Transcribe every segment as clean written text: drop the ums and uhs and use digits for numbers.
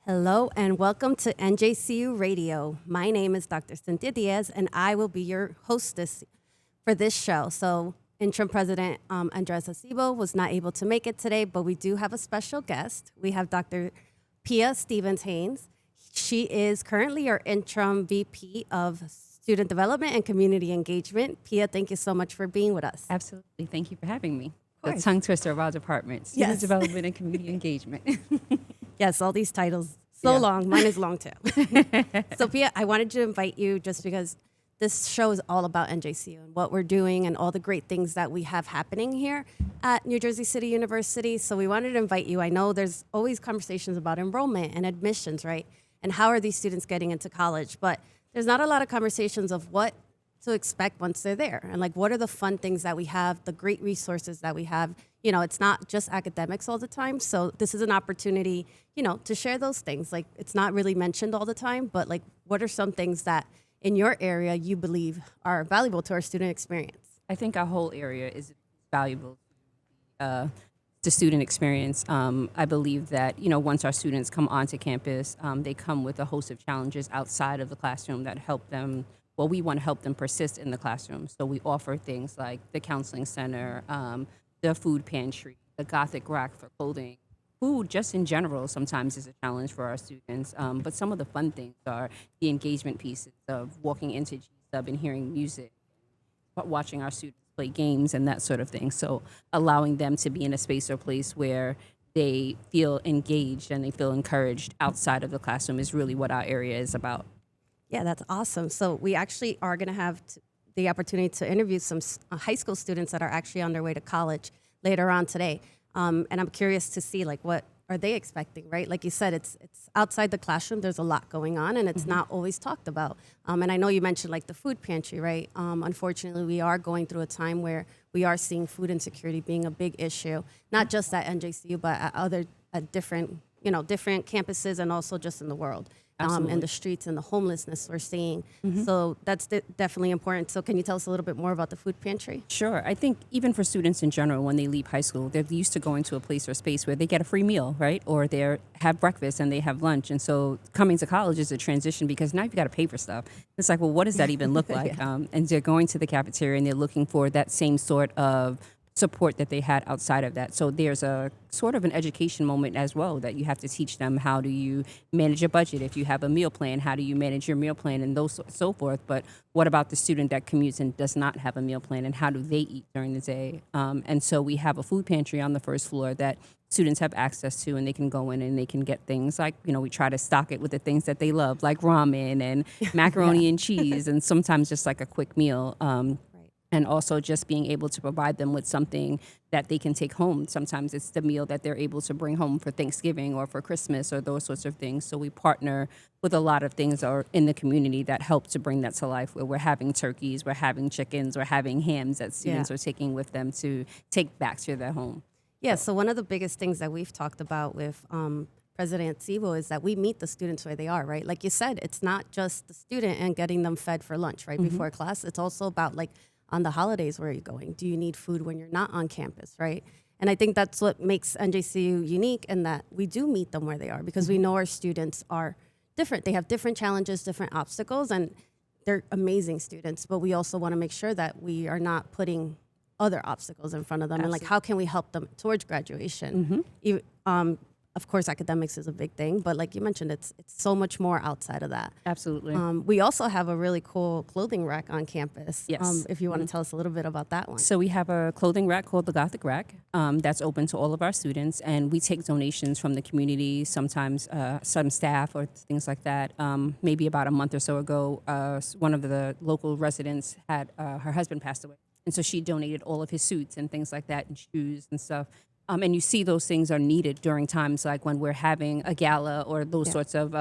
Hello and welcome to NJCU Radio. My name is Dr. Cynthis Diaz and I will be your hostess for this show. So interim president Andres Acebo was not able to make it today, but we do have a special guest. We have Dr. Pia Stevens Haynes. She is currently our interim VP of Student Development and Community Engagement. Pia, thank you so much for being with us. Absolutely. Thank you for having me. The course. tongue twister of our department, Student Yes. Development and Community Engagement. Yes, all these titles, so Yeah. long. Mine is long too. So Pia, I wanted to invite you just because this show is all about NJCU and what we're doing and all the great things that we have happening here at New Jersey City University. So we wanted to invite you. I know there's always conversations about enrollment and admissions, right? And how are these students getting into college? But there's not a lot of conversations of what to expect once they're there and like what are the fun things that we have, the great resources that we have. You know, it's not just academics all the time. So this is an opportunity, to share those things. Like it's not really mentioned all the time, but like what are some things that in your area you believe are valuable to our student experience? I think our whole area is valuable to student experience. I believe that, once our students come onto campus, they come with a host of challenges outside of the classroom that help them. Well, we want to help them persist in the classroom. So we offer things like the counseling center, the food pantry, the Gothic rack for clothing. Food, just in general, sometimes is a challenge for our students. But some of the fun things are the engagement pieces of walking into G-Sub and hearing music, but watching our students play games and that sort of thing. So allowing them to be in a space or place where they feel engaged and they feel encouraged outside of the classroom is really what our area is about. Yeah, that's awesome. So we actually are going to have the opportunity to interview some high school students that are actually on their way to college later on today. And I'm curious to see like what are they expecting, right? Like you said, it's outside the classroom. There's a lot going on, and it's not always talked about. And I know you mentioned like the food pantry, right? Unfortunately, we are going through a time where we are seeing food insecurity being a big issue, not just at NJCU, but at different campuses and also just in the world. And the streets and the homelessness we're seeing. So that's definitely important. So can you tell us a little bit more about the food pantry? Sure. I think even for students in general, when they leave high school, they're used to going to a place or space where they get a free meal, right? Or they have breakfast and they have lunch. And so coming to college is a transition because now you've got to pay for stuff. It's like, well, what does that even look like? Yeah. And they're going to the cafeteria and they're looking for that same sort of support that they had outside of that. So there's a sort of an education moment as well that you have to teach them. How do you manage a budget? If you have a meal plan, how do you manage your meal plan and so forth? But what about the student that commutes and does not have a meal plan, and how do they eat during the day? And so we have a food pantry on the first floor that students have access to, and they can go in and they can get things like, we try to stock it with the things that they love, like ramen and macaroni and cheese, and sometimes just like a quick meal. And also just being able to provide them with something that they can take home. Sometimes it's the meal that they're able to bring home for Thanksgiving or for Christmas or those sorts of things. So we partner with a lot of things in the community that help to bring that to life, where we're having turkeys, we're having chickens, we're having hams that students are taking with them to take back to their home. Yeah, so one of the biggest things that we've talked about with President Acebo is that we meet the students where they are, right? Like you said, it's not just the student and getting them fed for lunch, right, before class. It's also about like, on the holidays, where are you going? Do you need food when you're not on campus, right? And I think that's what makes NJCU unique, in that we do meet them where they are, because we know our students are different. They have different challenges, different obstacles, and they're amazing students. But we also want to make sure that we are not putting other obstacles in front of them. Absolutely. And like, how can we help them towards graduation? Of course, academics is a big thing, but like you mentioned, it's so much more outside of that. Absolutely. We also have a really cool clothing rack on campus. Yes. If you want to tell us a little bit about that one. So we have a clothing rack called the Gothic Rack that's open to all of our students, and we take donations from the community, sometimes some staff or things like that. Maybe about a month or so ago, one of the local residents had her husband passed away, and so she donated all of his suits and things like that, and shoes and stuff. And you see those things are needed during times like when we're having a gala or those sorts of,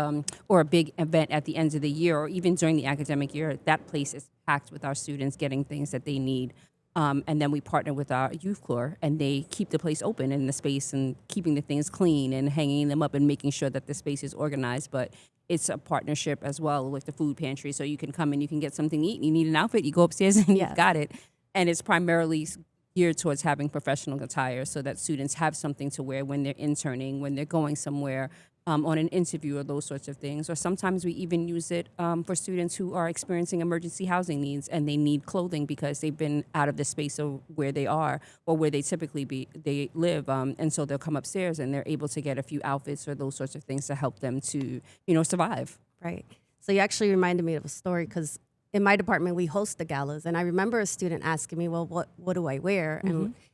or a big event at the end of the year, or even during the academic year. That place is packed with our students getting things that they need. And then we partner with our youth corps, and they keep the place open in the space and keeping the things clean and hanging them up and making sure that the space is organized. But it's a partnership as well with the food pantry. So you can come and you can get something to eat. You need an outfit, you go upstairs and you've got it. And it's primarily geared towards having professional attire so that students have something to wear when they're interning, when they're going somewhere on an interview or those sorts of things. Or sometimes we even use it for students who are experiencing emergency housing needs and they need clothing because they've been out of the space of where they are or where they typically live. And so they'll come upstairs and they're able to get a few outfits or those sorts of things to help them to, survive. Right. So you actually reminded me of a story because in my department, we host the galas. And I remember a student asking me, well, what do I wear?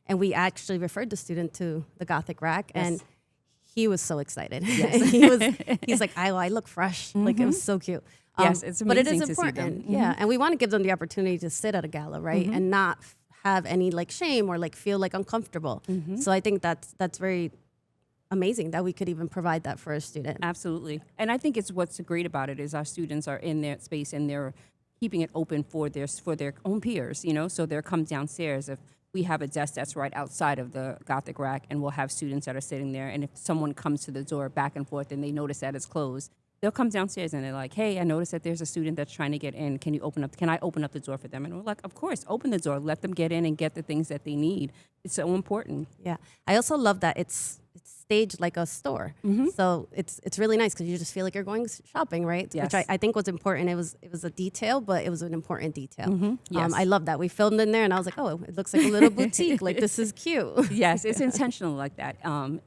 And we actually referred the student to the Gothic Rack. Yes. And he was so excited. Yes. He's like, I look fresh. Like, it was so cute. Yes, it's amazing but it is to see them. important. Yeah. And we want to give them the opportunity to sit at a gala, right? And not have any like shame or like feel like uncomfortable. So I think that's very amazing that we could even provide that for a student. Absolutely. And I think it's what's great about it is our students are in their space and they're keeping it open for their own peers, so they'll come downstairs. If we have a desk that's right outside of the Gothic Rack and we'll have students that are sitting there, and if someone comes to the door back and forth and they notice that it's closed, they'll come downstairs and they're like, hey, I noticed that there's a student that's trying to get in. Can I open up the door for them? And we're like, of course, open the door. Let them get in and get the things that they need. It's so important. Yeah. I also love that it's staged like a store. So it's really nice because you just feel like you're going shopping, right? Yes. Which I think was important. It was a detail, but it was an important detail. Yes. I love that. We filmed in there and I was like, oh, it looks like a little boutique. Like, this is cute. Yes, it's intentional like that.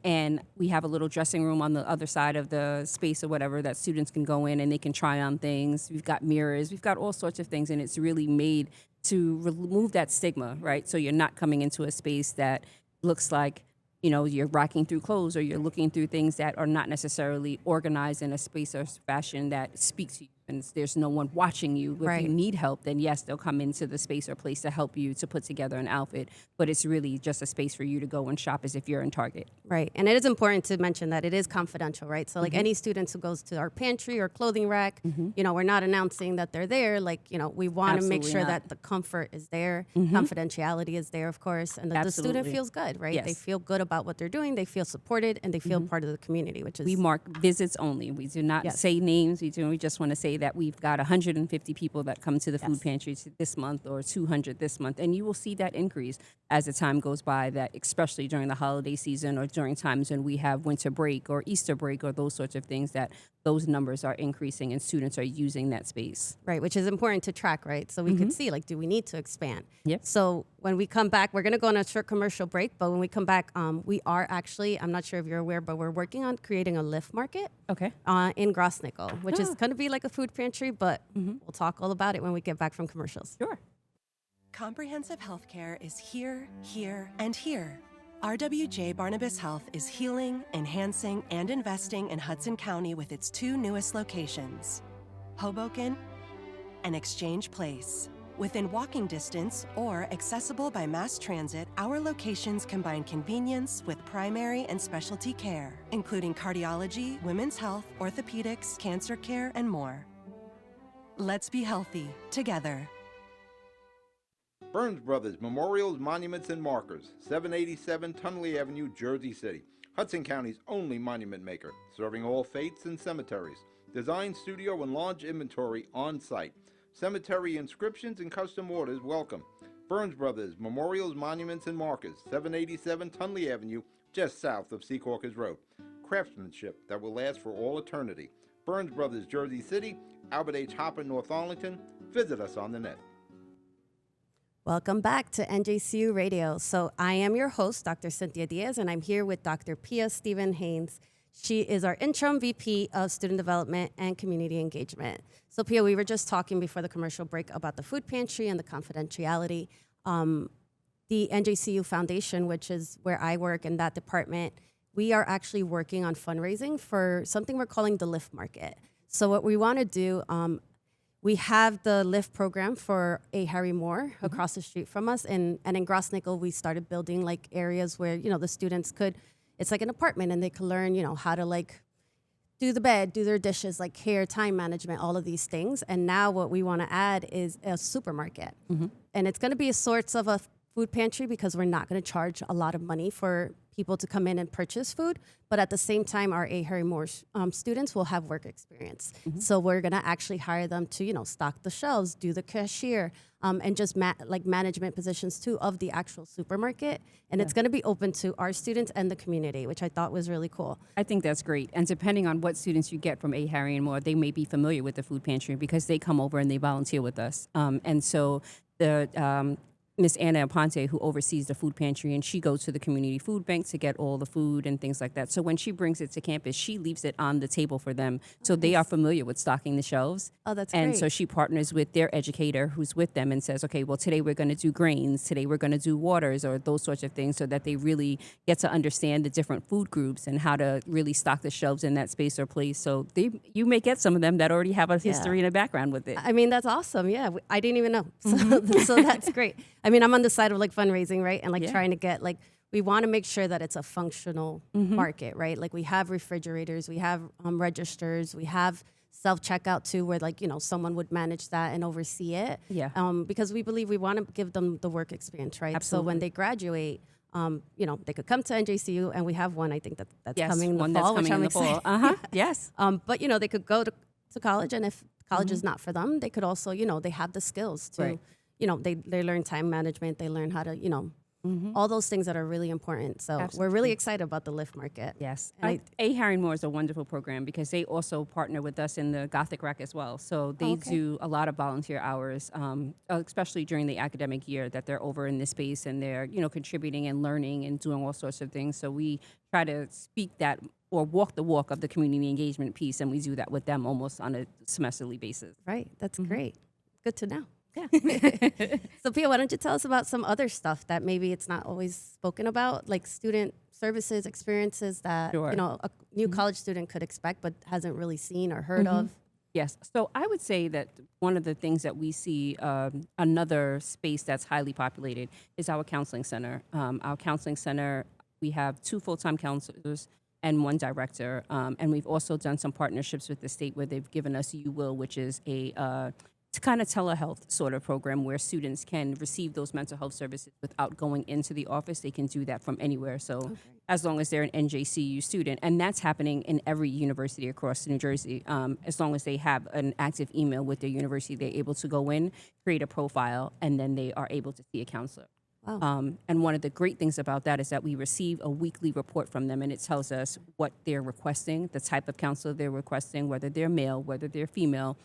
And we have a little dressing room on the other side of the space or whatever that students can go in and they can try on things. We've got mirrors. We've got all sorts of things. And it's really made to remove that stigma, right? So you're not coming into a space that looks like, you're racking through clothes or you're looking through things that are not necessarily organized in a space or fashion that speaks to you. And there's no one watching you. If you need help, then yes, they'll come into the space or place to help you to put together an outfit. But it's really just a space for you to go and shop as if you're in Target. Right. And it is important to mention that it is confidential, right? So like any students who goes to our pantry or clothing rack, we're not announcing that they're there. Like, we want to make Absolutely sure not. that the comfort is there. Confidentiality is there, of course. And that the student Absolutely. feels good, right? Yes. They feel good about what they're doing. They feel supported and they feel part of the community, which is... We mark visits only. We do not say names. We just want to say that we've got 150 people that come to the food pantry this month or 200 this month. And you will see that increase as the time goes by, that especially during the holiday season or during times when we have winter break or Easter break or those sorts of things, that those numbers are increasing and students are using that space. Right, which is important to track, right? So we could see, like, do we need to expand? Yep. So when we come back, we're going to go on a short commercial break. But when we come back, we are actually, I'm not sure if you're aware, but we're working on creating a lift market Okay. in Grossnickel, which is going to be like a food pantry, but we'll talk all about it when we get back from commercials. Sure. Comprehensive healthcare is here, here, and here. RWJ Barnabas Health is healing, enhancing, and investing in Hudson County with its two newest locations, Hoboken and Exchange Place. Within walking distance or accessible by mass transit, our locations combine convenience with primary and specialty care, including cardiology, women's health, orthopedics, cancer care, and more. Let's be healthy together. Burns Brothers Memorials, Monuments, and Markers, 787 Tunley Avenue, Jersey City. Hudson County's only monument maker, serving all faiths and cemeteries. Design, studio, and large inventory on site. Cemetery inscriptions and custom orders welcome. Burns Brothers Memorials, Monuments, and Markers, 787 Tunley Avenue, just south of Secaucus Road. Craftsmanship that will last for all eternity. Burns Brothers, Jersey City, Albert H. Hopper, North Arlington. Visit us on the net. Welcome back to NJCU Radio. So I am your host, Dr. Cynthis Diaz, and I'm here with Dr. Pia Stevens Haynes. She is our interim VP of Student Development and Community Engagement. So Pia, we were just talking before the commercial break about the food pantry and the confidentiality. The NJCU Foundation, which is where I work in that department, we are actually working on fundraising for something we're calling the Lift Market. So what we want to do, we have the Lift program for A. Harry Moore across the street from us. And in Grossnickel, we started building like areas where, the students could, it's like an apartment and they could learn, how to like do the bed, do their dishes, like hair, time management, all of these things. And now what we want to add is a supermarket. And it's going to be a sorts of a food pantry because we're not going to charge a lot of money for people to come in and purchase food. But at the same time, our A. Harry Moore students will have work experience. So we're going to actually hire them to, stock the shelves, do the cashier, and just management positions too of the actual supermarket. And it's going to be open to our students and the community, which I thought was really cool. I think that's great. And depending on what students you get from A. Harry and Moore, they may be familiar with the food pantry because they come over and they volunteer with us. And so the Miss Anna Aponte, who oversees the food pantry, and she goes to the community food bank to get all the food and things like that. So when she brings it to campus, she leaves it on the table for them. So they are familiar with stocking the shelves. Oh, that's and great. So she partners with their educator who's with them and says, okay, well, today we're going to do grains. Today we're going to do waters or those sorts of things so that they really get to understand the different food groups and how to really stock the shelves in that space or place. So you may get some of them that already have a history and a background with it. I mean, that's awesome. Yeah, I didn't even know. So that's great. I mean, I'm on the side of fundraising, right? And trying to get we want to make sure that it's a functional market, right? We have refrigerators, we have registers, we have self-checkout too, where someone would manage that and oversee it. Yeah. Because we believe we want to give them the work experience, right? Absolutely. So when they graduate, they could come to NJCU, and we have one, I think that's Yes, coming in the one fall, that's which coming I'm in the fall. excited. Yes. But they could go to college, and if college is not for them, they could also, they have the skills to, Right. They learn time management, they learn how to, all those things that are really important. So we're really excited about the Lyft market. Yes. And A. Harry Moore is a wonderful program because they also partner with us in the Gothic Rec as well. So they do a lot of volunteer hours, especially during the academic year that they're over in this space and they're, contributing and learning and doing all sorts of things. So we try to speak that or walk the walk of the community engagement piece, and we do that with them almost on a semesterly basis. Right. That's great. Good to know. Yeah. So Pia, why don't you tell us about some other stuff that maybe it's not always spoken about, like student services, experiences that, Sure. A new college student could expect but hasn't really seen or heard of? Yes. So I would say that one of the things that we see, another space that's highly populated is our counseling center. Our counseling center, we have 2 full-time counselors and 1 director. And we've also done some partnerships with the state where they've given us You Will, which is a kind of telehealth sort of program where students can receive those mental health services without going into the office. They can do that from anywhere. So as long as they're an NJCU student, and that's happening in every university across New Jersey, as long as they have an active email with their university, they're able to go in, create a profile, and then they are able to see a counselor. Wow. And one of the great things about that is that we receive a weekly report from them, and it tells us what they're requesting, the type of counselor they're requesting, whether they're male, whether they're female,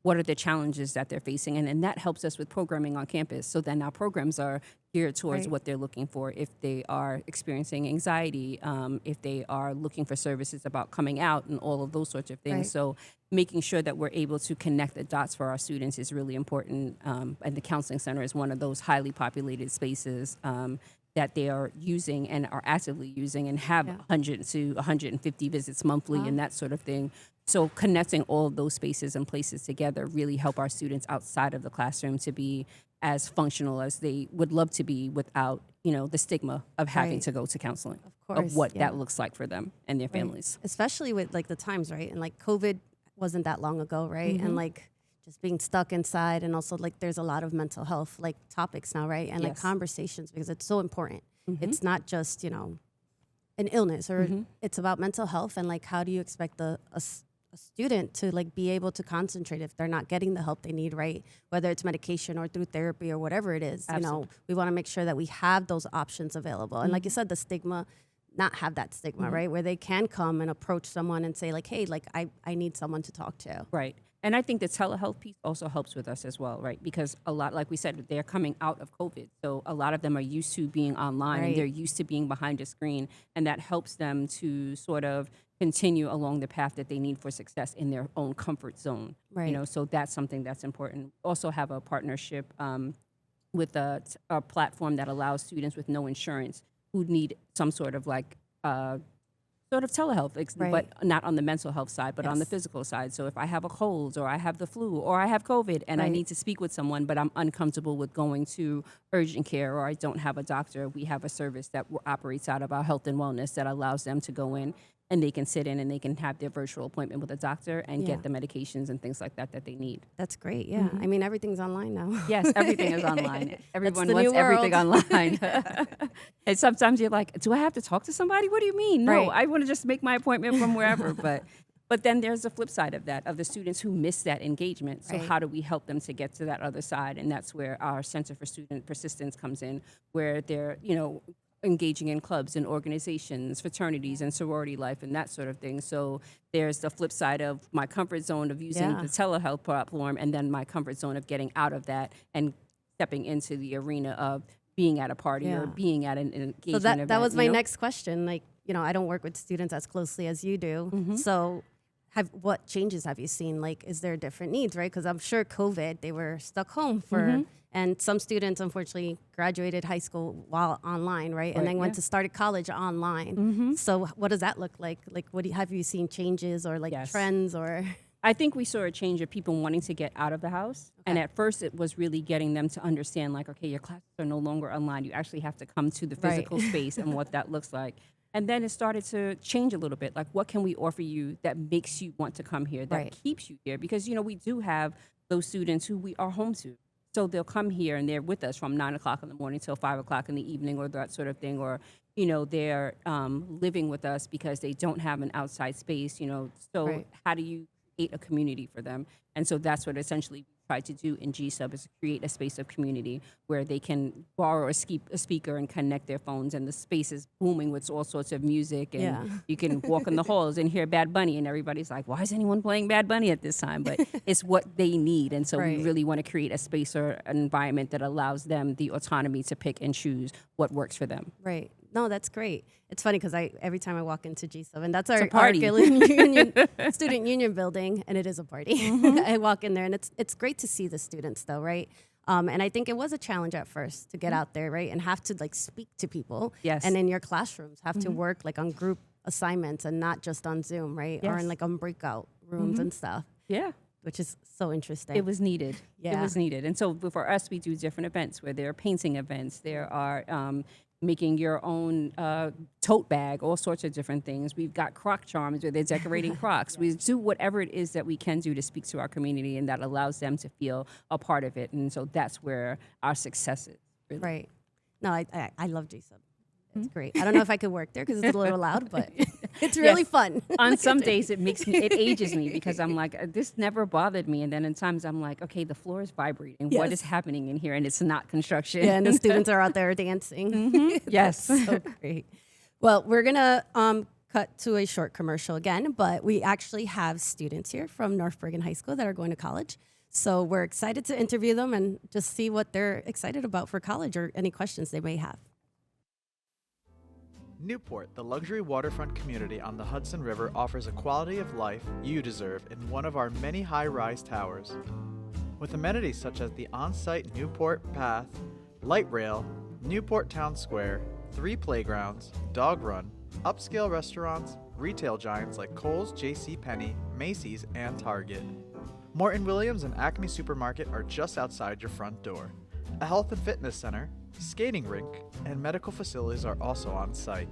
what are the challenges that they're facing, and that helps us with programming on campus. So then our programs are geared towards what they're looking for. If they are experiencing anxiety, if they are looking for services about coming out and all of those sorts of things. Right. So making sure that we're able to connect the dots for our students is really important. And the counseling center is one of those highly populated spaces that they are using and are actively using and have 100 to 150 visits monthly and that sort of thing. So connecting all of those spaces and places together really help our students outside of the classroom to be as functional as they would love to be without, the stigma of having to go to counseling, course, what that looks like for them and their families. Especially with the times, right? And COVID wasn't that long ago, right? And just being stuck inside, and also there's a lot of mental health topics now, right? And conversations, because it's so important. It's not just an illness, or it's about mental health, and how do you expect a student to be able to concentrate if they're not getting the help they need, right? Whether it's medication or through therapy or whatever it is. Absolutely. We want to make sure that we have those options available. And like you said, the stigma, not have that stigma, right? Where they can come and approach someone and say hey, I need someone to talk to. Right. And I think the telehealth piece also helps with us as well, right? Because a lot, like we said, they're coming out of COVID. So a lot of them are used to being online and they're used to being behind a screen. And that helps them to sort of continue along the path that they need for success in their own comfort zone. Right. So that's something that's important. Also have a partnership with a platform that allows students with no insurance who need some sort of sort of telehealth, but not on the mental health side, but on the physical side. So if I have a cold or I have the flu or I have COVID and I need to speak with someone, but I'm uncomfortable with going to urgent care or I don't have a doctor, we have a service that operates out of our health and wellness that allows them to go in and they can sit in and they can have their virtual appointment with a doctor and Yeah. get the medications and things like that that they need. That's great. Yeah. I mean, everything's online now. Yes, everything is online. Everyone the wants new everything world. online. And sometimes you're like, do I have to talk to somebody? What do you mean? No, Right. I want to just make my appointment from wherever. But then there's the flip side of that, of the students who miss that engagement. So Right. how do we help them to get to that other side? And that's where our Center for Student Persistence comes in, where they're, engaging in clubs and organizations, fraternities and sorority life and that sort of thing. So there's the flip side of my comfort zone of using Yeah. the telehealth platform, and then my comfort zone of getting out of that and stepping into the arena of being at a party or Yeah. being at an engagement So that event, was my you know? next question. Like, I don't work with students as closely as you do. So what changes have you seen? Like, is there different needs, right? Because I'm sure COVID, they were stuck home for, and some students unfortunately graduated high school while online, right? And Right, then went yeah. to started college online. So what does that look like? Like, have you seen changes or like Yes. trends or? I think we saw a change of people wanting to get out of the house. And at first it was really getting them to understand, like, okay, your classes are no longer online. You actually have to come to the Right. physical space and what that looks like. And then it started to change a little bit. Like, what can we offer you that makes you want to come here, that Right. keeps you here? Because, we do have those students who we are home to. So they'll come here and they're with us from 9 o'clock in the morning till 5 o'clock in the evening or that sort of thing. Or, they're living with us because they don't have an outside space, So Right. how do you create a community for them? And so that's what essentially we tried to do in G-Sub, is to create a space of community where they can borrow a speaker and connect their phones, and the space is booming with all sorts of music, and Yeah. you can walk in the halls and hear Bad Bunny, and everybody's like, why is anyone playing Bad Bunny at this time? But it's what they need, and so Right. we really want to create a space or an environment that allows them the autonomy to pick and choose what works for them. Right. No, that's great. It's funny because every time I walk into G7, that's our party. Union, student union building, and it is a party. I walk in there, and it's great to see the students, though, right? And I think it was a challenge at first to get out there, right, and have to like speak to people. Yes. And in your classrooms, have to work like on group assignments and not just on Zoom, right, or in Yes. like on breakout rooms and stuff, Yeah. which is so interesting. It was needed. It Yeah. was needed. And so for us, we do different events where there are painting events. There are making your own tote bag, all sorts of different things. We've got crock charms where they're decorating crocks. We do whatever it is that we can do to speak to our community, and that allows them to feel a part of it. And so that's where our success is. Really. Right. No, I love G-Sub. It's great. I don't know if I could work there because it's a little loud, but it's really fun. On some days, it ages me because I'm like, this never bothered me. And then in times I'm like, okay, the floor is vibrating. What Yes. is happening in here? And it's not construction. Yeah, and the students are out there dancing. Yes. So great. Well, we're going to cut to a short commercial again, but we actually have students here from North Bergen High School that are going to college. So we're excited to interview them and just see what they're excited about for college or any questions they may have. Newport, the luxury waterfront community on the Hudson River, offers a quality of life you deserve in one of our many high-rise towers. With amenities such as the on-site Newport Path, light rail, Newport Town Square, 3 playgrounds, dog run, upscale restaurants, retail giants like Kohl's, JCPenney, Macy's, and Target. Morton Williams and Acme Supermarket are just outside your front door. A health and fitness center, skating rink, and medical facilities are also on site.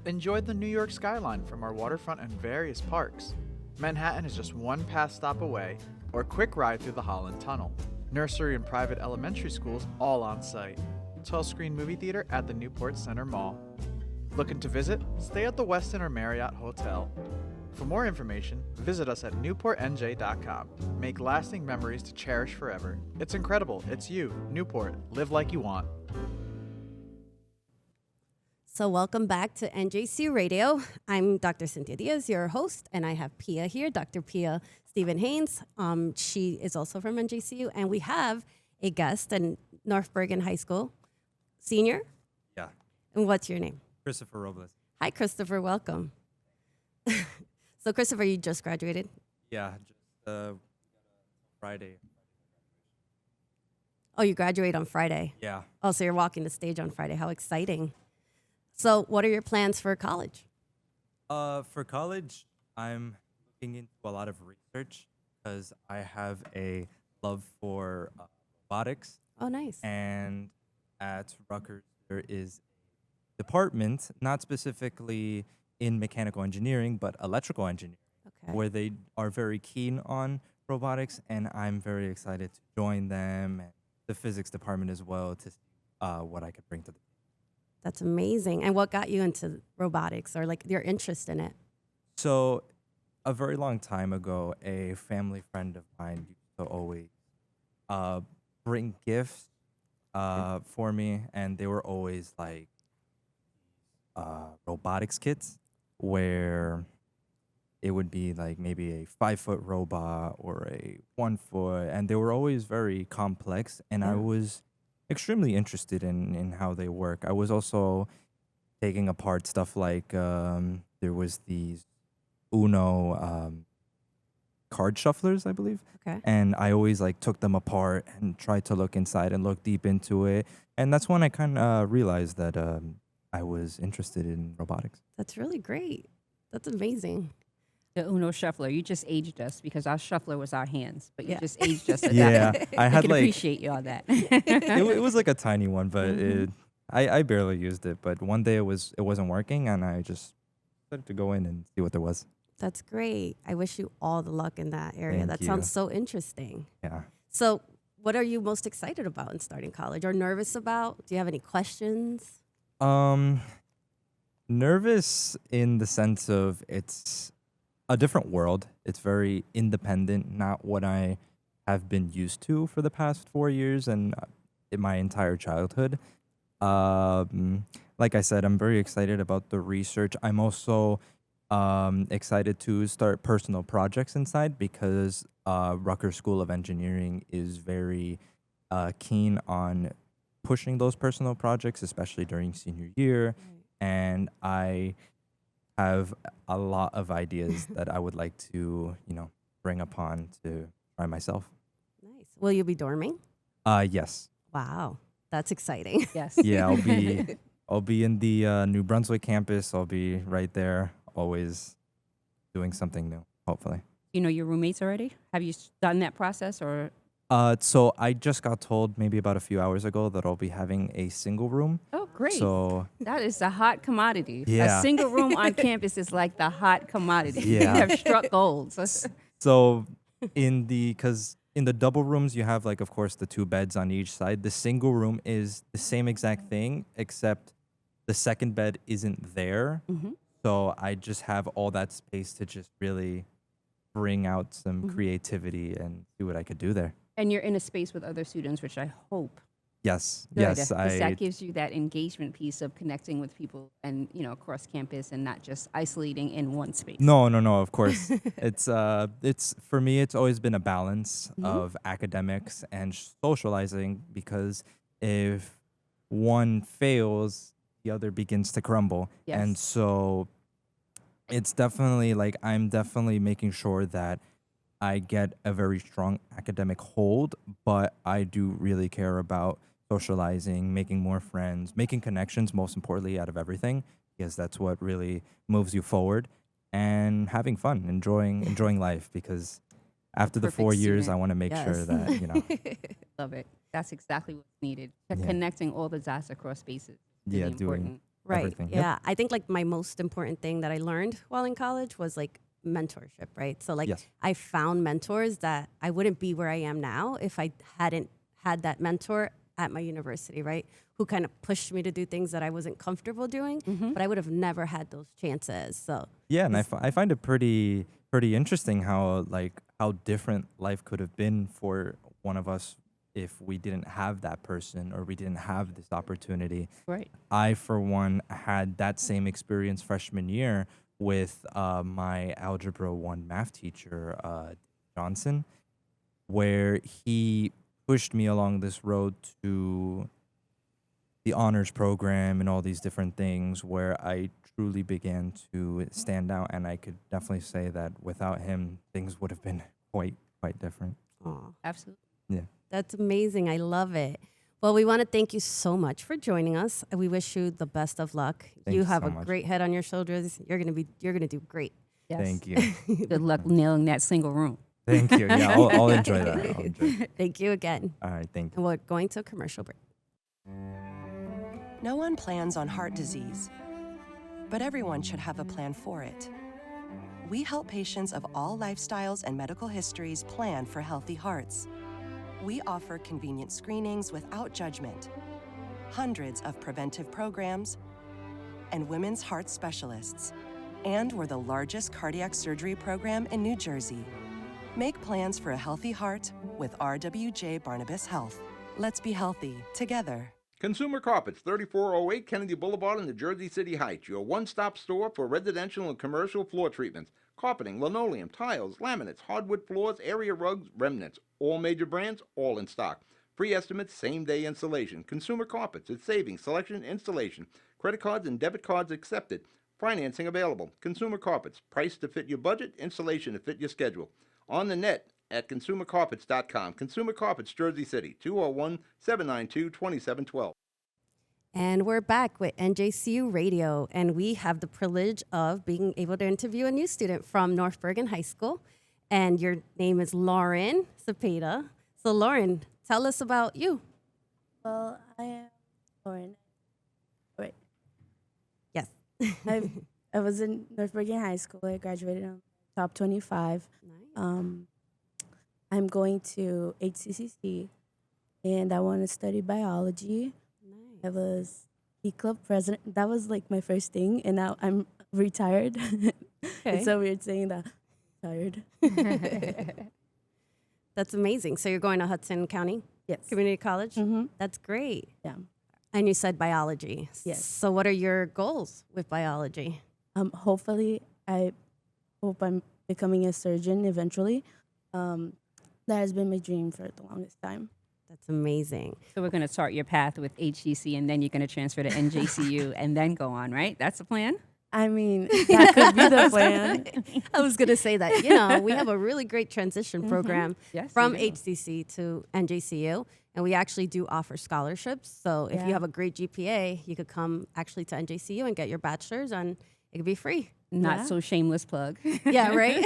Enjoy the New York skyline from our waterfront and various parks. Manhattan is just one pass stop away, or a quick ride through the Holland Tunnel. Nursery and private elementary schools all on site. 12-screen movie theater at the Newport Center Mall. Looking to visit? Stay at the Westin or Marriott Hotel. For more information, visit us at newportnj.com. Make lasting memories to cherish forever. It's incredible. It's you, Newport. Live like you want. So welcome back to NJCU Radio. I'm Dr. Cynthis Diaz, your host, and I have Pia here, Dr. Pia Stevens Haynes. She is also from NJCU, and we have a guest in North Bergen High School, senior. Yeah, And what's your name? Christopher Robles. Hi, Christopher. Welcome. So, Christopher, you just graduated. Yeah, just Friday. Oh, you graduate on Friday. Yeah. Oh, so you're walking the stage on Friday. How exciting. So, what are your plans for college? For college, I'm looking into a lot of research because I have a love for robotics. Oh, nice. And at Rutgers, there is a department, not specifically in mechanical engineering, but electrical engineering, Okay. where they are very keen on robotics, and I'm very excited to join them and the physics department as well to see what I could bring to the. That's amazing. And what got you into robotics or like your interest in it? So, a very long time ago, a family friend of mine used to always uh, bring gifts for me, and they were always like robotics kits where it would be like maybe a 5-foot robot or a 1 foot, and they were always very complex. And I Yeah. was extremely interested in how they work. I was also taking apart stuff like there was these Uno card shufflers, I believe. Okay. And I always like took them apart and tried to look inside and look deep into it. And that's when I kind of realized that I was interested in robotics. That's really great. That's amazing. The Uno shuffler. You just aged us because our shuffler was our hands, but you Yeah. just aged us. At Yeah, that. I I had can like appreciate you on that. it was like a tiny one, but Mhm. I barely used it. But one day it wasn't working, and I just decided to go in and see what there was. That's great. I wish you all the luck in that area. Thank That you. sounds so interesting. Yeah. So, what are you most excited about in starting college or nervous about? Do you have any questions? Nervous in the sense of it's a different world. It's very independent, not what I have been used to for the past 4 years and in my entire childhood. Like I said, I'm very excited about the research. I'm also excited to start personal projects inside because Rutgers School of Engineering is very keen on pushing those personal projects, especially during senior year. And I have a lot of ideas that I would like to, bring upon to try myself. Nice. Will you be dorming? Yes. Wow. That's exciting. Yes. Yeah, I'll be in the New Brunswick campus. I'll be right there, always doing something new, hopefully. You know your roommates already? Have you done that process or? So I just got told maybe about a few hours ago that I'll be having a single room. Oh, great. So That is a hot commodity. Yeah. A single room on campus is like the hot commodity. Yeah. You have struck gold. So in the double rooms, you have like, of course, the 2 beds on each side. The single room is the same exact thing, except the second bed isn't there. Mhm. So I just have all that space to just really bring out some creativity and see what I could do there. And you're in a space with other students, which I hope. Yes, good, yes, because that gives you that engagement piece of connecting with people and, across campus and not just isolating in one space. No, of course. It's for me, it's always been a balance of academics and socializing, because if one fails, the other begins to crumble. Yes. And so it's definitely like I'm definitely making sure that I get a very strong academic hold, but I do really care about socializing, making more friends, making connections, most importantly, out of everything, because that's what really moves you forward, and having fun, enjoying life, because after the Perfect 4 years, student. I want to make sure Yes. that, Love it. That's exactly what's needed. Yeah. Connecting all the dots across spaces. is Yeah, really doing- important. Right. everything. Yep. Yeah. I think like my most important thing that I learned while in college was like mentorship, right? So like Yes. I found mentors that I wouldn't be where I am now if I hadn't had that mentor at my university, right? Who kind of pushed me to do things that I wasn't comfortable doing, but I would have never had those chances. So Yeah, and I find it pretty interesting how different life could have been for one of us if we didn't have that person or we didn't have this opportunity. Right. I, for one, had that same experience freshman year with my Algebra 1 math teacher, Johnson, where he pushed me along this road to the honors program and all these different things, where I truly began to stand out. And I could definitely say that without him, things would have been quite different. aw, Absolutely. Yeah. that's amazing. I love it. Well, we want to thank you so much for joining us. We wish you the best of luck. Thank you you have so a much. great head on your shoulders. You're gonna do great. Yes. Thank you. Good luck nailing that single room. Thank you. Yeah, I'll enjoy that. I'll enjoy it. Thank you again. All right, thank you. And we're going to a commercial break. No one plans on heart disease. but everyone should have a plan for it. We help patients of all lifestyles and medical histories plan for healthy hearts. We offer convenient screenings without judgment, hundreds of preventive programs, and women's heart specialists. And we're the largest cardiac surgery program in New Jersey. Make plans for a healthy heart with RWJ Barnabas Health. Let's be healthy together. Consumer Carpets, 3408 Kennedy Boulevard in the Jersey City Heights, your one-stop store for residential and commercial floor treatments, carpeting, linoleum, tiles, laminates, hardwood floors, area rugs, remnants. All major brands, all in stock. Free estimates, same-day installation. Consumer Carpets, it's savings, selection, installation. Credit cards and debit cards accepted. Financing available. Consumer Carpets, price to fit your budget, installation to fit your schedule. On the net at consumercarpets.com. Consumer Carpets, Jersey City, 201-792-2712. And we're back with NJCU Radio, and we have the privilege of being able to interview a new student from North Bergen High School. And your name is Lauren Cepeda. So, Lauren, tell us about you. Well, I am Lauren. Wait, Yes. I was in North Bergen High School. I graduated on top 25. Nice. I'm going to HCCC, and I want to study biology. I was Key Club president. That was like my first thing, and now I'm retired. It's so weird saying that. Tired. That's amazing. So you're going to Hudson County Yes. Community College? Mm-hmm. That's great. Yeah. And you said biology. Yes. So what are your goals with biology? Hopefully, I hope I'm becoming a surgeon eventually. That has been my dream for the longest time. That's amazing. So we're going to start your path with HCC, and then you're going to transfer to NJCU and then go on, right? That's the plan? I mean, that could be the plan. I was going to say that, we have a really great transition program Yes, from we do. HCC to NJCU, and we actually do offer scholarships. So if you Yeah. have a great GPA, you could come actually to NJCU and get your bachelor's, and it could be free. Not Yeah. so shameless plug. Yeah, right?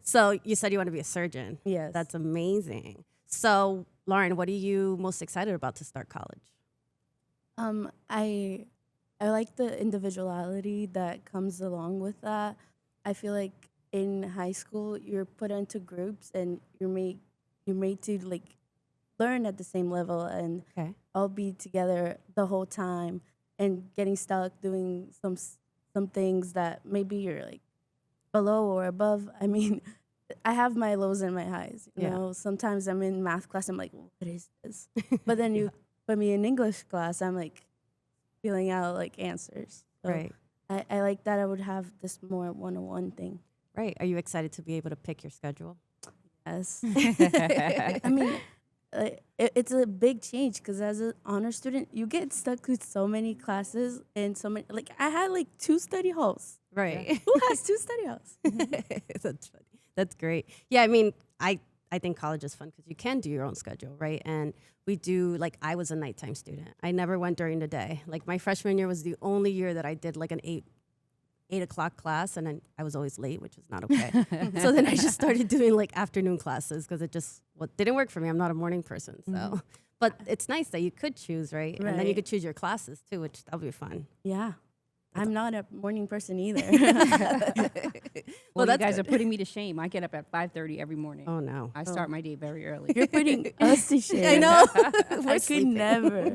So you said you want to be a surgeon. Yes. That's amazing. So, Lauren, what are you most excited about to start college? I like the individuality that comes along with that. I feel like in high school you're put into groups and you're made to like learn at the same level and Okay. all be together the whole time and getting stuck doing some things that maybe you're like below or above. I mean, I have my lows and my highs. You Yeah. know, sometimes I'm in math class, I'm like, what is this? But then you put me in English class, I'm like feeling out like answers. So Right. I like that I would have this more one-on-one thing. Right. Are you excited to be able to pick your schedule? Yes. I mean, it's a big change because as an honor student, you get stuck with so many classes and so many. Like I had like 2 study halls. Right. Who has 2 study halls? That's funny. That's great. Yeah, I mean, I think college is fun because you can do your own schedule, right? And we do, like, I was a nighttime student. I never went during the day. Like, my freshman year was the only year that I did, like, an 8 o'clock class, and then I was always late, which was not okay. So then I just started doing, like, afternoon classes because it just didn't work for me. I'm not a morning person, so. But it's nice that you could choose, right? And then you Right. could choose your classes, too, which that would be fun. Yeah. I'm not a morning person either. Well, you that's guys good. are putting me to shame. I get up at 5:30 every morning. Oh, no. I start my day very early. You're putting us to shame. I know. I We're could sleeping. never.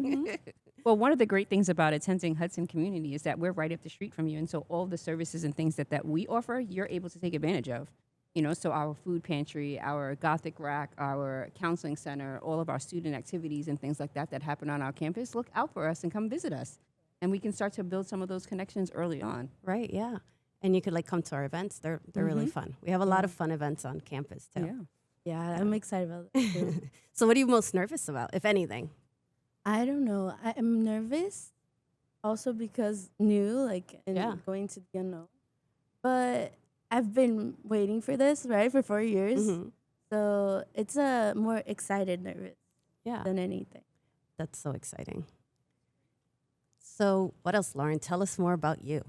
Well, one of the great things about attending Hudson Community is that we're right up the street from you. And so all the services and things that we offer, you're able to take advantage of. So our food pantry, our Gothic rack, our counseling center, all of our student activities and things like that happen on our campus, look out for us and come visit us. And we can start to build some of those connections early on. Right, yeah. And you could like come to our events. They're really fun. We have a lot of fun events on campus too. Yeah, I'm excited about it too. So what are you most nervous about, if anything? I don't know. I'm nervous also because new, like, and Yeah. going to the unknown. But I've been waiting for this, right, for 4 years. Mhm. So it's a more excited nervous Yeah, than anything. that's so exciting. So what else, Lauren? Tell us more about you.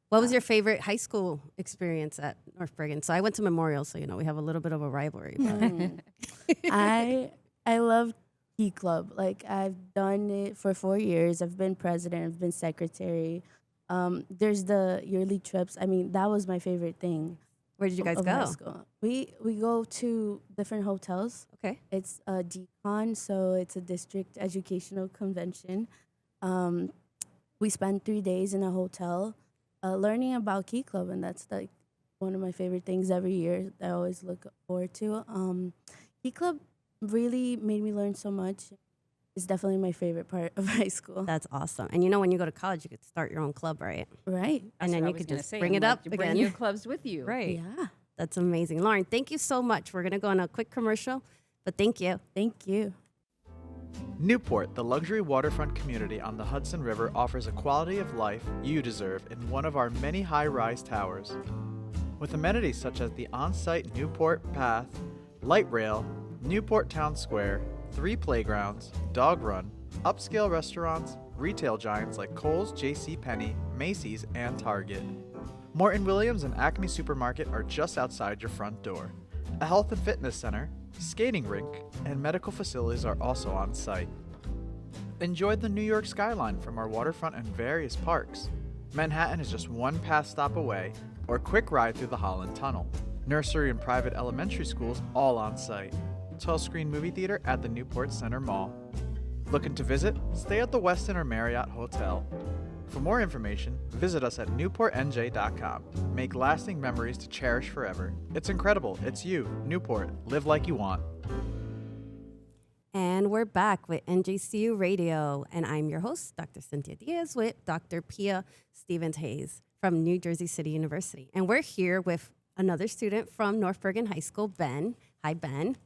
What was your favorite high school experience at North Bergen? So I went to Memorial, so we have a little bit of a rivalry. But I love Key Club. Like I've done it for 4 years. I've been president. I've been secretary. There's the yearly trips. I mean, that was my favorite thing. Where did you guys of high go? school. We go to different hotels. Okay. It's a DCON, so it's a district educational convention. We spend 3 days in a hotel learning about Key Club, and that's like one of my favorite things every year that I always look forward to. Key Club really made me learn so much. It's definitely my favorite part of high school. That's awesome. And you know, when you go to college, you could start your own club, right? Right. And then you could just bring it up Bring again. your clubs with you. Right. Yeah. That's amazing. Lauren, thank you so much. We're going to go on a quick commercial, but thank you. Thank you. Newport, the luxury waterfront community on the Hudson River, offers a quality of life you deserve in one of our many high-rise towers. With amenities such as the on-site Newport Path, light rail, Newport Town Square, 3 playgrounds, dog run, upscale restaurants, retail giants like Kohl's, JCPenney, Macy's, and Target. Morton Williams and Acme Supermarket are just outside your front door. A health and fitness center, skating rink, and medical facilities are also on site. Enjoy the New York skyline from our waterfront and various parks. Manhattan is just one path stop away, or quick ride through the Holland Tunnel. Nursery and private elementary schools all on site. 12-screen movie theater at the Newport Center Mall. Looking to visit? Stay at the Westin or Marriott Hotel. For more information, visit us at newportnj.com. Make lasting memories to cherish forever. It's incredible. It's you, Newport. Live like you want. And we're back with NJCU Radio. And I'm your host, Dr. Cynthis Diaz, with Dr. Pia Stevens Haynes from New Jersey City University. And we're here with another student from North Bergen High School, Ben. Hi, Ben.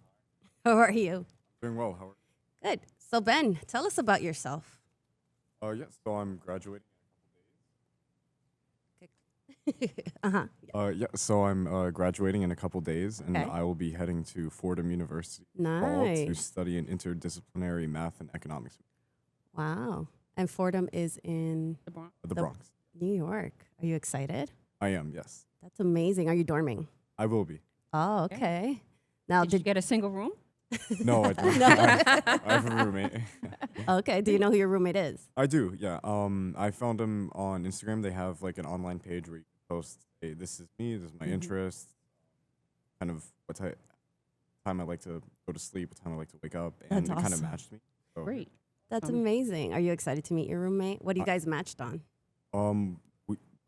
How are you? Doing well. How are Good. So, Ben, tell us about yourself. you? Yes. So I'm graduating Uh-huh. So I'm graduating in a couple days, and Okay. I will be heading to Fordham University fall to Nice. study an interdisciplinary math and economics. Wow. And Fordham is in The Bronx. The The- Bronx. New York. Are you excited? I am. Yes. That's amazing. Are you dorming? I will be. Oh, okay. Now, Did you get a single room? No, I don't. No. I have a roommate. Okay. Do you know who your roommate is? I do. Yeah. I found him on Instagram. They have like an online page where you can post, "Hey, this is me. This is my Mhm. interest. Kind of what time I like to go to sleep. What time I like to wake up." And That's it kind of awesome. matched me. So, Great. That's Um, amazing. Are you excited to meet your roommate? What do you guys matched on?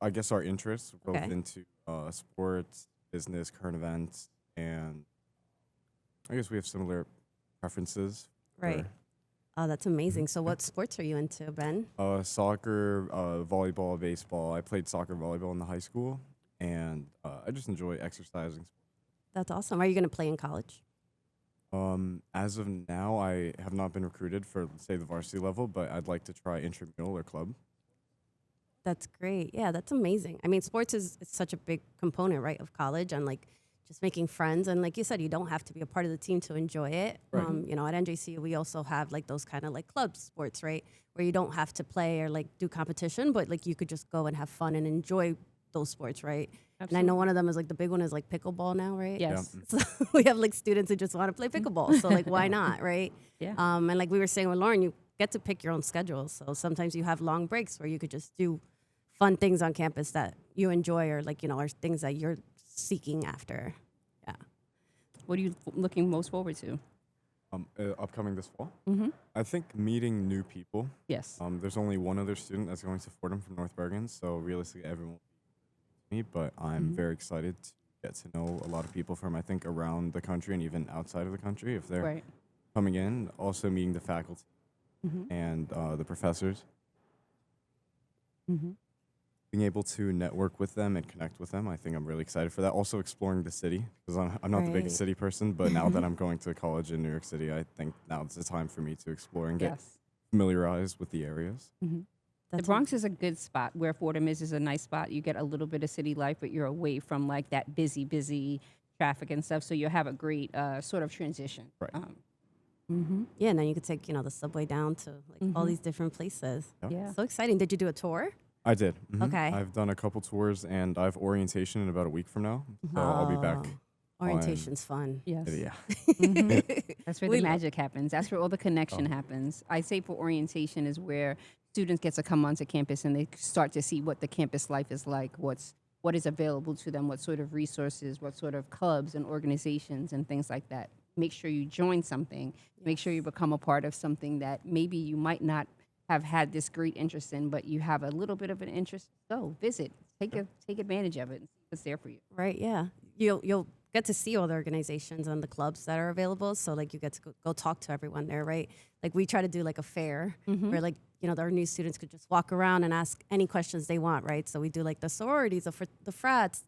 I guess our interests are both Okay. into sports, business, current events, and I guess we have similar preferences. Right. for, Oh, that's amazing. So, what sports are you into, Ben? soccer, volleyball, baseball. I played soccer, volleyball in the high school, and I just enjoy exercising. That's awesome. Are you going to play in college? As of now, I have not been recruited for, say, the varsity level, but I'd like to try intramural or club. That's great. Yeah, that's amazing. I mean, sports is such a big component, right, of college and like just making friends. And like you said, you don't have to be a part of the team to enjoy it. Right. You know, at NJCU, we also have like those kind of like club sports, right, where you don't have to play or like do competition, but like you could just go and have fun and enjoy those sports, right? And I know one of them is like the big one is like pickleball now, right? Yes. So we have like students who just want to play pickleball. So like, why not, right? Yeah. And like we were saying with Lauren, you get to pick your own schedule. So sometimes you have long breaks where you could just do fun things on campus that you enjoy or like, you know, are things that you're seeking after. Yeah. What are you looking most forward to? Upcoming this fall, Mm-hmm. I think meeting new people. Yes. There's only one other student that's going to Fordham from North Bergen, so realistically everyone will be me, but I'm Mhm. very excited to get to know a lot of people from, I think, around the country and even outside of the country if they're Right. coming in. Also meeting the faculty Mm-hmm. and the professors, Mm-hmm. being able to network with them and connect with them. I think I'm really excited for that. Also exploring the city, because I'm not the biggest Right. city person, but now that I'm going to college in New York City, I think now it's the time for me to explore and get Yes. familiarized with the areas. Mm-hmm. The That's Bronx is a good spot. Where Fordham is a nice spot. You get a little bit of city life, but you're away from like that busy traffic and stuff. So you'll have a great sort of transition. Right. Mm-hmm. Yeah, and then you could take, you know, the subway down to like all Mhm. these different places. Yep. Yeah. So exciting. Did you do a tour? I did. Mhm. Okay. I've done a couple tours, and I have orientation in about a week from now, so I'll be back. Oh, orientation's fun. Yes. Yeah. Mhm. That's where We the love- magic happens. That's where all the connection happens. I say for orientation is where students get to come onto campus and they start to see what the campus life is like, what is available to them, what sort of resources, what sort of clubs and organizations and things like that. Make sure you join something. Make sure you become a part of something that maybe you might not have had this great interest in, but you have a little bit of an interest. Go visit, take advantage of it, and see what's there for you. Right, yeah. You'll get to see all the organizations and the clubs that are available. So like you get to go talk to everyone there, right? Like we try to do like a fair where like, our new students could just walk around and ask any questions they want, right? So we do like the sororities, the frats,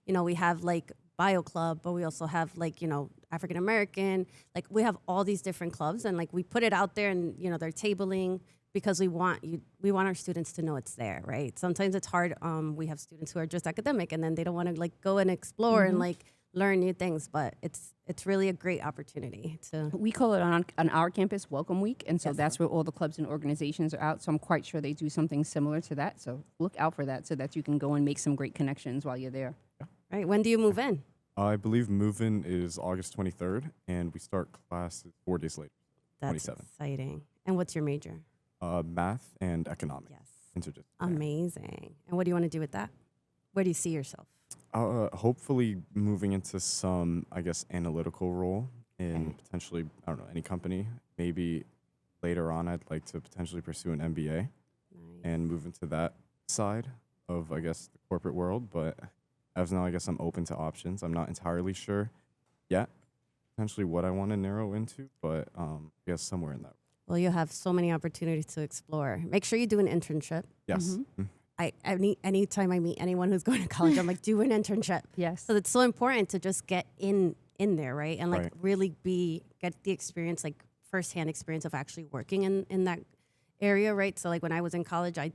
we have like bio club, but we also have like, African American, like we have all these different clubs and like we put it out there and, they're tabling because we want our students to know it's there, right? Sometimes it's hard. We have students who are just academic and then they don't want to like go and explore and like learn new things, but it's really a great opportunity to. We call it on our campus Welcome Week, and so that's where all the clubs and organizations are out. So I'm quite sure they do something similar to that. So look out for that so that you can go and make some great connections while you're there. Right. When do you move in? I believe move-in is August 23rd, and we start classes 4 days later. That's 27. exciting. And what's your major? Math and economics. Yes. Interdisciplinary. Amazing. And what do you want to do with that? Where do you see yourself? Hopefully moving into some, I guess, analytical role in potentially, I don't know, any company. Maybe later on I'd like to potentially pursue an MBA and move into that side of, I guess, the corporate world. But as of now, I guess I'm open to options. I'm not entirely sure yet potentially what I want to narrow into, but I guess somewhere in that. Well, you'll have so many opportunities to explore. Make sure you do an internship. Yes. Anytime I meet anyone who's going to college, I'm like, do an internship. Yes. So it's so important to just get in there, right? And like Right. really get the experience, like firsthand experience of actually working in that area, right? So like when I was in college, I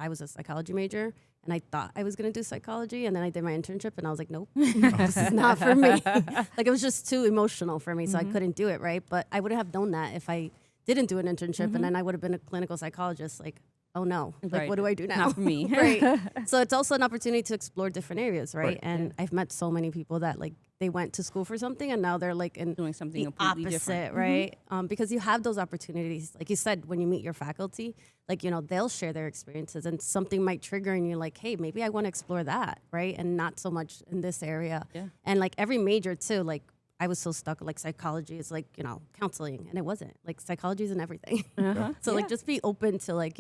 was a psychology major and I thought I was going to do psychology. And then I did my internship and I was like, nope, this is not for me. Like it was just too emotional for me. So I couldn't do it, right? But I would have known that if I didn't do an internship and then I would have been a clinical psychologist, like, oh no, like Right. what do I do now? Not for me. Right. So it's also an opportunity to explore different areas, right? Right. And I've met so many people that like they went to school for something and now they're like in Doing something the completely opposite, different. right? Because you have those opportunities, like you said, when you meet your faculty, like they'll share their experiences and something might trigger and you're like, hey, maybe I want to explore that, right? And not so much in this area. Yeah. And like every major too, like I was so stuck like psychology is like counseling, and it wasn't. Like psychology is in everything. So like just be open to like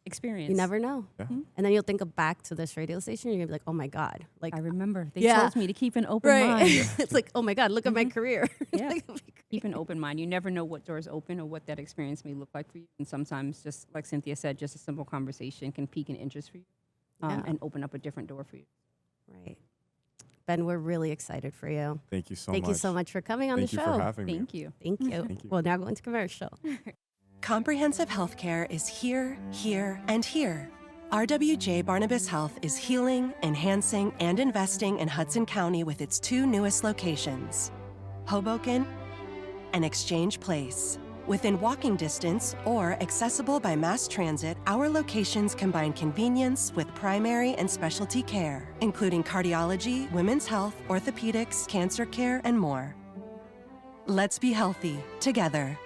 Experience. you never know. Yeah. And then you'll think of back to this radio station, you're gonna be like, oh my God. Like I remember. They Yeah. told me to keep an open right. mind. It's like, oh my God, look at my career. Yeah. Like, it'll be great. Keep an open mind. You never know what doors open or what that experience may look like for you. And sometimes, just like Cynthia said, just a simple conversation can pique an interest for you Yeah. and open up a different door for you. Right. Ben, we're really excited for you. Thank you so Thank much. you so much for coming on Thank the you show. for having me. Thank you. Thank you. Thank you. Well, now going to commercial. Comprehensive healthcare is here, here, and here. RWJ Barnabas Health is healing, enhancing, and investing in Hudson County with its 2 newest locations, Hoboken and Exchange Place. Within walking distance or accessible by mass transit, our locations combine convenience with primary and specialty care, including cardiology, women's health, orthopedics, cancer care, and more. Let's be healthy together.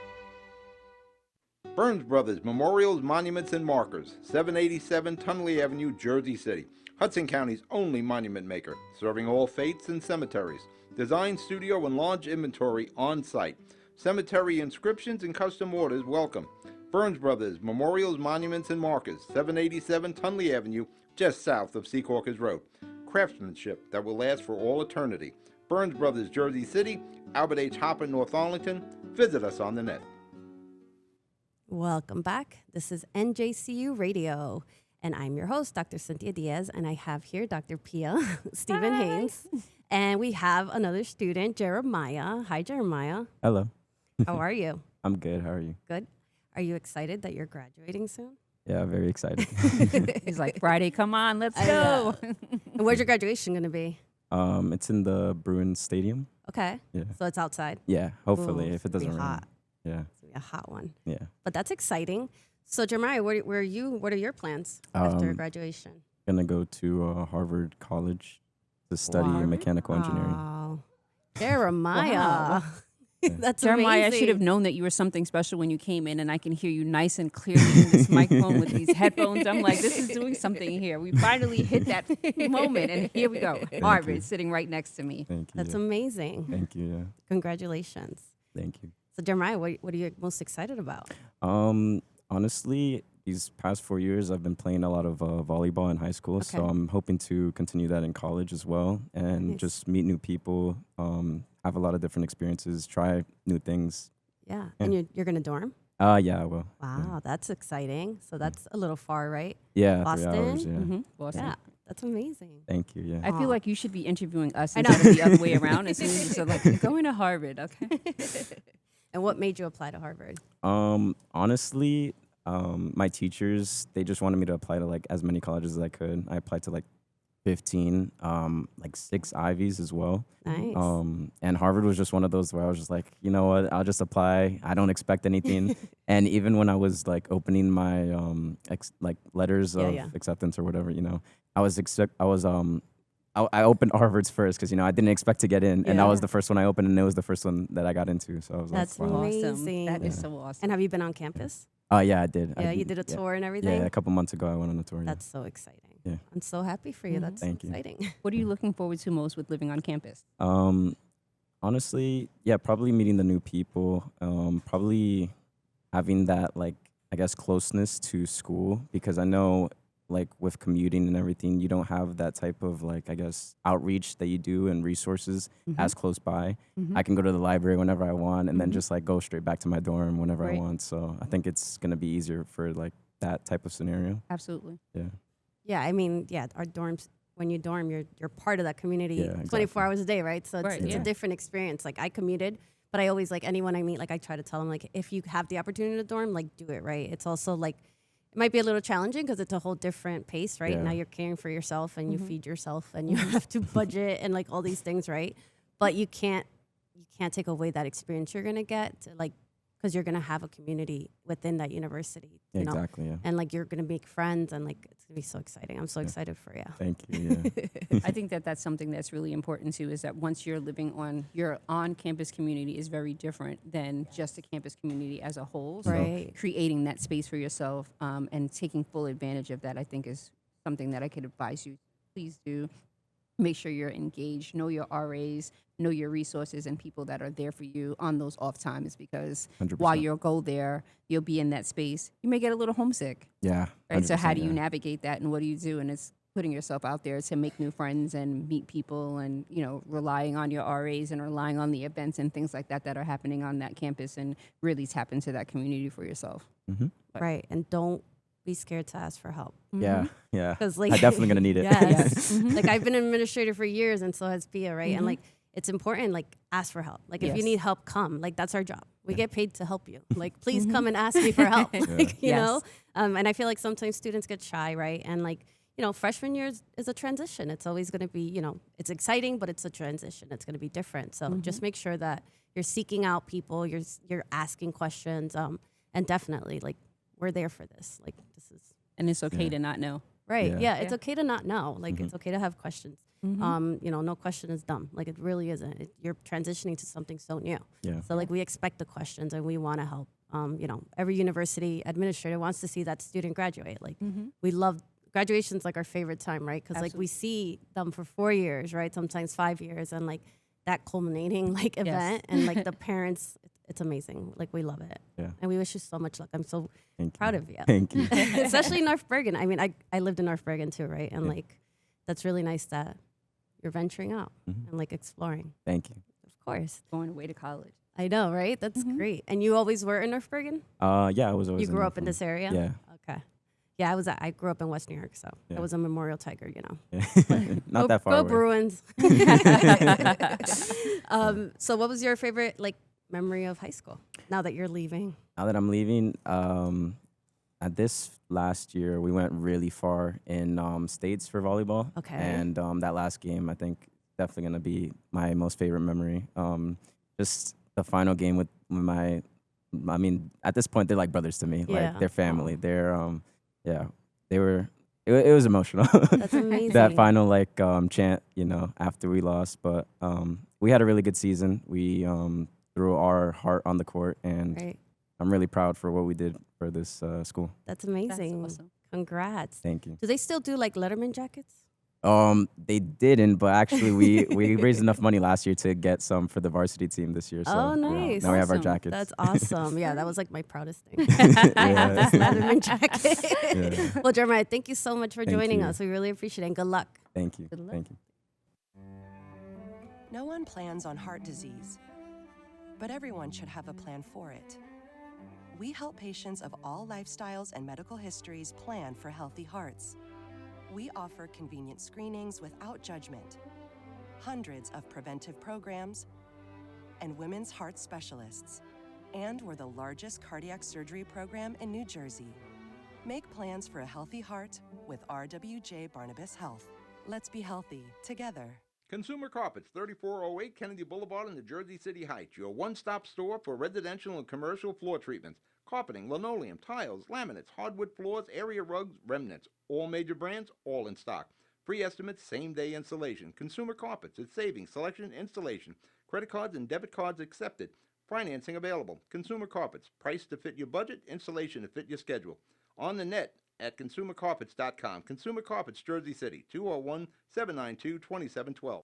Burns Brothers Memorials, Monuments, and Markers, 787 Tunley Avenue, Jersey City. Hudson County's only monument maker, serving all faiths and cemeteries. Design, studio, and launch inventory on site. Cemetery inscriptions and custom orders welcome. Burns Brothers Memorials, Monuments, and Markers, 787 Tunley Avenue, just south of Secaucus Road. Craftsmanship that will last for all eternity. Burns Brothers, Jersey City, Albert H. Hopper, North Arlington. Visit us on the net. Welcome back. This is NJCU Radio, and I'm your host, Dr. Cynthis Diaz, and I have here Dr. Pia Stevens Haynes, and we have another student, Jeremiah. Hi, Jeremiah. Hello. How are you? I'm good. How are you? Good. Are you excited that you're graduating soon? Yeah, very excited. He's like, Friday, come on, let's I go. And where's your graduation going to be? It's in the Bruins Stadium. Okay. Yeah. So it's outside. Yeah, hopefully, Ooh, if it it's gonna doesn't be rain. hot. Yeah, It's going to be a hot one. yeah. But that's exciting. So, Jeremiah, where are you? What are your plans after graduation? Gonna go to Harvard College to study Harvard? mechanical engineering. Wow. Jeremiah. Wow. That's Jeremiah, I should have amazing. known that you were something special when you came in, and I can hear you nice and clearly in this microphone with these headphones. I'm like, this is doing something here. We finally hit that moment, and here we go. Harvard you. sitting right next to me. Thank you. That's yeah. amazing. Thank you. Yeah. Congratulations. Thank you. So Jeremiah, what are you most excited about? Honestly, these past 4 years, I've been playing a lot of volleyball in high school. So Okay. I'm hoping to continue that in college as well, and Nice. just meet new people, have a lot of different experiences, try new things. Yeah. And you're gonna dorm? Yeah, I will. Wow, that's exciting. So that's a little far, right? Yeah, Boston? 3 hours. Yeah. Mm-hmm. Boston. Yeah. That's amazing. Thank you. Yeah. I feel Aw. like you should be interviewing us I know. instead of the other way around. As soon as you said, like, I'm going to Harvard, okay? And what made you apply to Harvard? Honestly, my teachers, they just wanted me to apply to like as many colleges as I could. I applied to like 15, like 6 Ivies as well. Nice. And Harvard was just one of those where I was just like, you know what, I'll just apply. I don't expect anything. And even when I was like opening my like letters Yeah, of yeah. acceptance or whatever, you know, I opened Harvard's first because, you know, I didn't expect to get in, and that was Yeah. the first one I opened, and it was the first one that I got into. So I was That's like, wow. amazing. That is Yeah. so awesome. And have you been on campus? Yeah, I did. Yeah, you did a tour and everything? Yeah, a couple months ago I went on a tour. That's so exciting. Yeah. I'm so happy for you. That's Thank you. exciting. What are you looking forward to most with living on campus? Honestly, yeah, probably meeting the new people. Probably having that, like, I guess, closeness to school, because I know, like, with commuting and everything, you don't have that type of, like, I guess, outreach that you do and resources as close by. I can go to the library whenever I want, and then just like go straight back to my dorm whenever I Right. want. So I think it's gonna be easier for like that type of scenario. Absolutely. Yeah. Yeah, I mean, yeah, our dorms, when you dorm, you're part of that community Yeah, 24 exactly. hours a day, right? So it's, Right, it's yeah. a different experience. Like I commuted, but I always like anyone I meet, like I try to tell them, like, if you have the opportunity to dorm, like do it, right? It's also like, it might be a little challenging because it's a whole different pace, right? Yeah. Now you're caring for yourself and you feed yourself and you have to budget and like all these things, right? But you can't take away that experience you're gonna get to, like, because you're gonna have a community within that university, you know? Exactly. Yeah. And like you're gonna make friends and like it's gonna be so exciting. I'm so excited for you. Thank you. Yeah. I think that that's something that's really important too, is that once you're living on your on-campus community is very different than just the campus community as a whole. So Right. creating that space for yourself and taking full advantage of that, I think, is something that I could advise you. Please do. Make sure you're engaged, know your RAs, know your resources and people that are there for you on those off times, because 100%. while you'll go there, you'll be in that space. You may get a little homesick. Yeah. Right. So how 100%, do you yeah. navigate that, and what do you do? And it's putting yourself out there to make new friends and meet people, and, you know, relying on your RAs and relying on the events and things like that that are happening on that campus, and really tap into that community for yourself. Mhm. Right. And don't be scared to ask for help. Yeah. Yeah. Because like I'm definitely gonna need it. Yes. Like I've been an administrator for years and so has Pia, right? And like it's important, like ask for help. Like if you Yes. need help, come. Like that's our job. We get paid to help you. Like please come and ask me for help. Like, you Yes. know? And I feel like sometimes students get shy, right? And like, you know, freshman year is a transition. It's always going to be, you know, it's exciting, but it's a transition. It's going to be different. So just make sure that you're seeking out people, you're asking questions, and definitely like we're there for this. Like this is And it's okay to not know. right. Yeah. Yeah, it's Yeah. okay to not know. Like it's okay to have questions. You know, no question is dumb. Like it really isn't. You're transitioning to something so new. Yeah. So like we expect the questions and we want to help. You know, every university administrator wants to see that student graduate. Like we love graduation's like our favorite time, right? Because like we see them for 4 years, right? Sometimes 5 years, and like that culminating like event and like the parents. It's amazing. Like we love it. Yeah. And we wish you so much luck. I'm so Thank you. proud of you. Thank you. Especially in North Bergen. I mean, I lived in North Bergen too, right? And like, that's really nice that you're venturing out and like exploring. Thank you. Of course. Going away to college. I know, right? That's great. And you always were in North Bergen? Yeah, I was always. You grew up in Norfolk. this area? Yeah. Okay. Yeah, I grew up in West New York, so Yeah. I was a Memorial Tiger, you know. Yeah. Not that far Go away. Bruins. So what was your favorite like memory of high school now that you're leaving? Now that I'm leaving, at this last year we went really far in states for volleyball. Okay. And that last game, I think, definitely gonna be my most favorite memory. Just the final game with my, I mean, at this point they're like brothers to me. Yeah. Like they're family. They're yeah, they were. It was emotional. That's amazing. That final chant, you know, after we lost, but we had a really good season. We threw our heart on the court, and Right. I'm really proud for what we did for this school. That's amazing. awesome. Congrats. Thank you. Do they still do like Letterman jackets? They didn't, but actually we raised enough money last year to get some for the varsity team this year. So Oh, yeah, nice. now we have our Awesome. jackets. That's awesome. Yeah, that was like my proudest thing. I have this Letterman jacket. Yeah. Well, Jeremiah, thank you so much for Thank joining you. us. We really appreciate it, and good luck. Thank you. Good luck. Thank you. No one plans on heart disease, but everyone should have a plan for it. We help patients of all lifestyles and medical histories plan for healthy hearts. We offer convenient screenings without judgment, hundreds of preventive programs, and women's heart specialists. And we're the largest cardiac surgery program in New Jersey. Make plans for a healthy heart with RWJ Barnabas Health. Let's be healthy together. Consumer Carpets, 3408 Kennedy Boulevard in the Jersey City Heights, your one-stop store for residential and commercial floor treatments, carpeting, linoleum, tiles, laminates, hardwood floors, area rugs, remnants, all major brands, all in stock. Free estimates, same-day installation. Consumer Carpets, it's savings, selection, installation. Credit cards and debit cards accepted. Financing available. Consumer Carpets, price to fit your budget, installation to fit your schedule. On the net at consumercarpets.com. Consumer Carpets, Jersey City, 201-792-2712.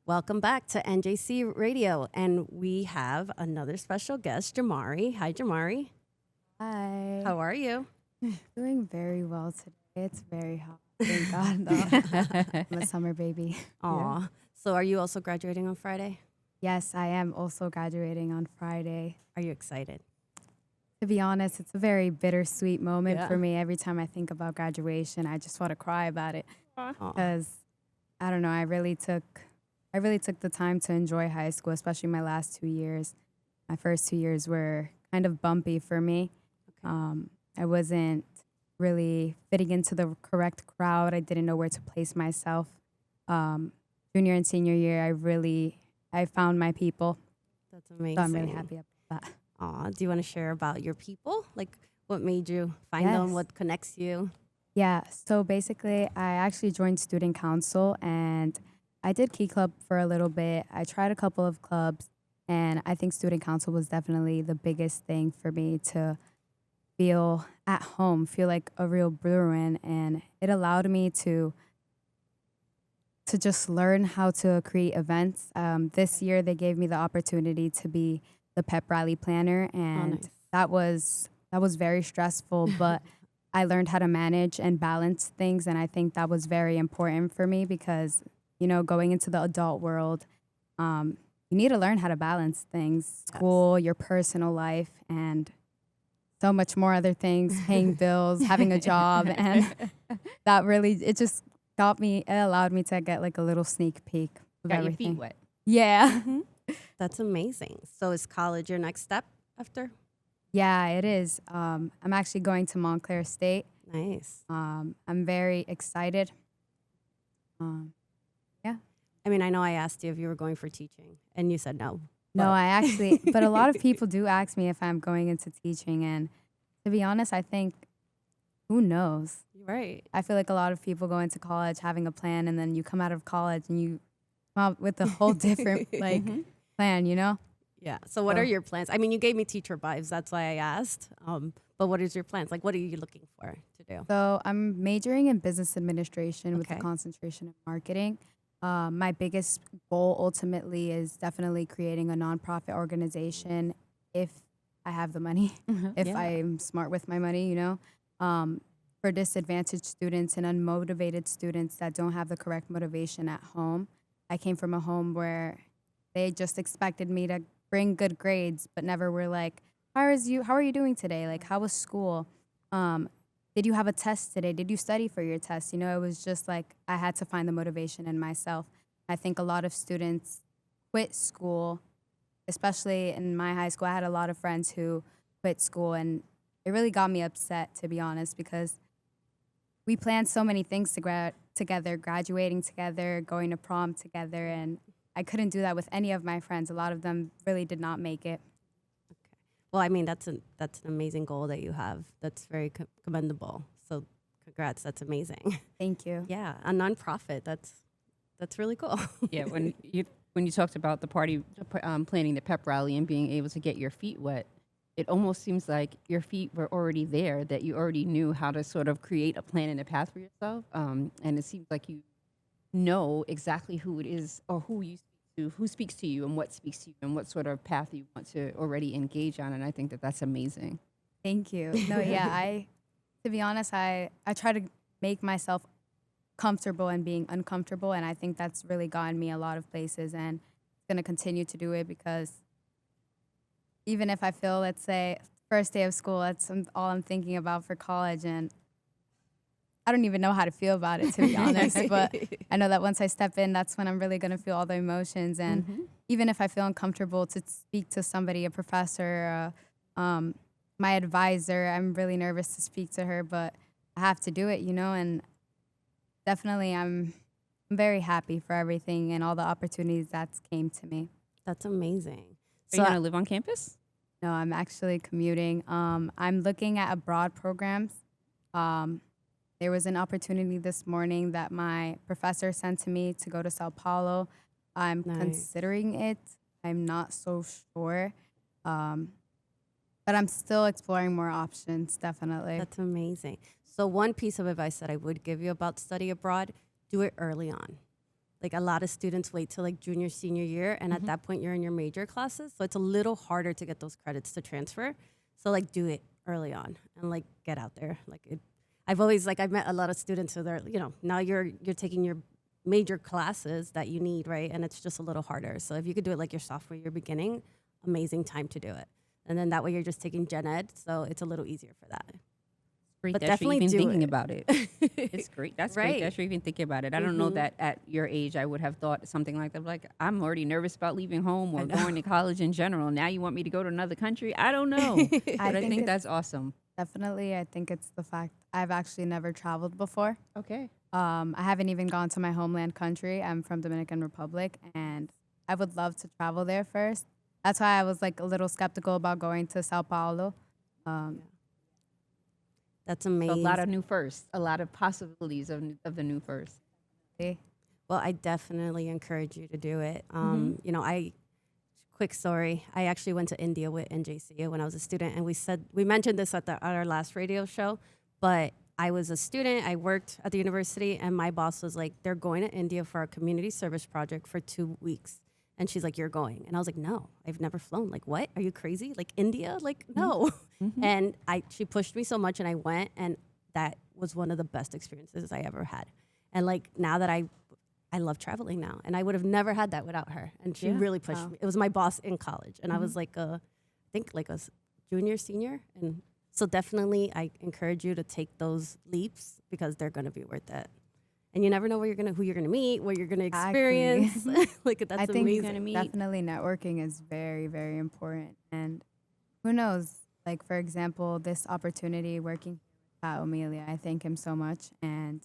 Welcome back to NJC Radio, and we have another special guest, Jamari. Hi, Jamari. Hi. How are you? Doing very well today. It's very hot. Thank God, though. I'm a summer baby. Aw. So are you also graduating on Friday? Yes, I am also graduating on Friday. Are you excited? To be honest, it's a very bittersweet moment Yeah. for me. Every time I think about graduation, I just want to cry about it Aw. because I don't know. I really took the time to enjoy high school, especially my last 2 years. My first 2 years were kind of bumpy for me. I wasn't really fitting into the correct crowd. I didn't know where to place myself. Junior and senior year, I found my people. That's amazing. So I'm really happy about that. Aw. Do you want to share about your people? Like, what made you find them? Yes. What connects you? Yeah, so basically, I actually joined student council and I did Key Club for a little bit. I tried a couple of clubs, and I think student council was definitely the biggest thing for me to feel at home, feel like a real Bruin, and it allowed me to just learn how to create events. This year, they gave me the opportunity to be the pep rally planner, and nice. that was very stressful, but I learned how to manage and balance things, and I think that was very important for me because, you know, going into the adult world, you need to learn how to balance things, school, your personal life, and so much more other things, paying bills, having a job, and that really, it just it allowed me to get like a little sneak peek of Got everything. your feet wet. Yeah. That's amazing. So is college your next step after? Yeah, it is. I'm actually going to Montclair State. Nice. I'm very excited. I mean, I know I asked you if you were going for teaching, and you said no. No, but- I actually, but a lot of people do ask me if I'm going into teaching. And to be honest, I think, who knows? Right. I feel like a lot of people go into college having a plan, and then you come out of college and you come out with a whole different like plan, you know? Yeah. So what So- are your plans? I mean, you gave me teacher vibes. That's why I asked. But what is your plans? Like, what are you looking for to do? So I'm majoring in business administration with a Okay. concentration in marketing. My biggest goal ultimately is definitely creating a nonprofit organization if I have the money, if Yeah. I'm smart with my money, you know, for disadvantaged students and unmotivated students that don't have the correct motivation at home. I came from a home where they just expected me to bring good grades, but never were like, how are you doing today? Like, how was school? Did you have a test today? Did you study for your test? You know, it was just like I had to find the motivation in myself. I think a lot of students quit school, especially in my high school. I had a lot of friends who quit school, and it really got me upset, to be honest, because we planned so many things together, graduating together, going to prom together, and I couldn't do that with any of my friends. A lot of them really did not make it. Well, I mean, that's an amazing goal that you have. That's very commendable. So, congrats. That's amazing. Thank you. Yeah, a nonprofit. That's really cool. Yeah, when you when you talked about the party, planning the pep rally and being able to get your feet wet, it almost seems like your feet were already there, that you already knew how to sort of create a plan and a path for yourself. And it seems like you know exactly who it is or who you speak to, who speaks to you and what speaks to you and what sort of path you want to already engage on. And I think that that's amazing. Thank you. No, yeah, to be honest, I try to make myself comfortable and being uncomfortable, and I think that's really gotten me a lot of places, and it's going to continue to do it because even if I feel, let's say, first day of school, that's all I'm thinking about for college, and I don't even know how to feel about it, to be honest, but I know that once I step in, that's when I'm really going to feel all the emotions, and even if I feel uncomfortable to speak to somebody, a professor, my advisor, I'm really nervous to speak to her, but I have to do it, and definitely I'm very happy for everything and all the opportunities that's came to me. That's amazing. Are you going to live on campus? No, I'm actually commuting. I'm looking at abroad programs. There was an opportunity this morning that my professor sent to me to go to Sao Paulo. I'm considering it. I'm not so sure. But I'm still exploring more options, definitely. That's amazing. So one piece of advice that I would give you about study abroad, do it early on. Like a lot of students wait till like junior, senior year, and at that point you're in your major classes. So it's a little harder to get those credits to transfer. So like do it early on and like get out there. I've met a lot of students who they're, now you're taking your major classes that you need, right? And it's just a little harder. So if you could do it like your sophomore year beginning, amazing time to do it. And then that way you're just taking gen ed, so it's a little easier for that. Great But that definitely you're even do thinking it. about it. It's great. That's Right. great that you're even thinking about it. I don't know that at your age I would have thought something like that. Like, I'm already nervous about leaving home or going to college in general. Now you want me to go to another country? I don't know. But I think that's awesome. Definitely, I think it's the fact I've actually never traveled before. Okay. I haven't even gone to my homeland country. I'm from Dominican Republic, and I would love to travel there first. That's why I was like a little skeptical about going to Sao Paulo. That's So amazing. a lot of new firsts, a lot of possibilities of the new first. Well, I definitely encourage you to do it. Mm-hmm. Quick story. I actually went to India with NJCU when I was a student, and we mentioned this at our last radio show, but I was a student. I worked at the university, and my boss was like, they're going to India for a community service project for 2 weeks. And she's like, you're going. And I was like, no, I've never flown. Like, what? Are you crazy? Like, India? Like, no. Mm-hmm. And she pushed me so much, and I went, and that was one of the best experiences I ever had. And like, now that I love traveling now, and I would have never had that without her. And she really pushed me. It was my boss in college, and I was like, I think like a junior, senior. And so definitely I encourage you to take those leaps because they're going to be worth it. And you never know who you're gonna meet, what you're gonna experience. Like that's I think amazing. definitely networking is very, very important. And who knows? Like, for example, this opportunity working at Amelia, I thank him so much. And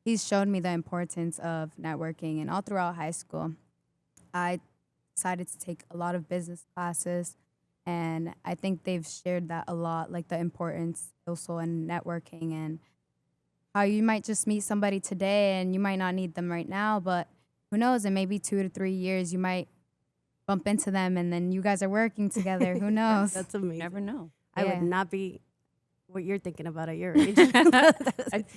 he's shown me the importance of networking. And all throughout high school, I decided to take a lot of business classes. And I think they've shared that a lot, like the importance also in networking and how you might just meet somebody today and you might not need them right now, but who knows, in maybe 2 to 3 years, you might bump into them and then you guys are working together. Who knows? That's amazing. Never know. I Yeah. would not be what you're thinking about at your age.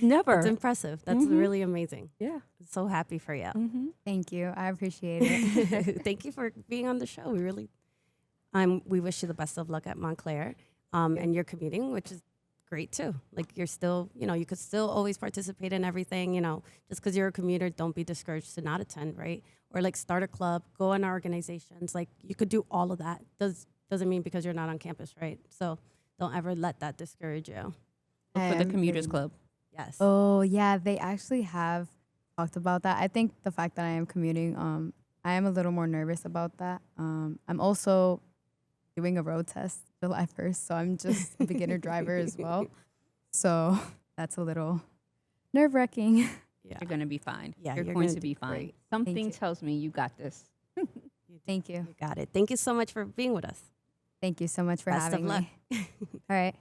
Never. It's impressive. That's really amazing. Yeah. So happy for you. Mm-hmm. Thank you. I appreciate it. Thank you for being on the show. We wish you the best of luck at Montclair and your commuting, which is great too. Like you're still, you could still always participate in everything, just because you're a commuter, don't be discouraged to not attend, right? Or like start a club, go in organizations. Like you could do all of that. Doesn't mean because you're not on campus, right? So don't ever let that discourage you. Look for the Commuters Club. Yes. Oh, yeah, they actually have talked about that. I think the fact that I am commuting, I am a little more nervous about that. I'm also doing a road test July 1st, so I'm just a beginner driver as well. So that's a little nerve-wracking. Yeah. You're going to be fine. Yeah, you're you're going gonna to be do fine. great. Something you. tells me you got this. Thank you. You got it. Thank you so much for being with us. Thank you so much for Best of having luck. me. All right.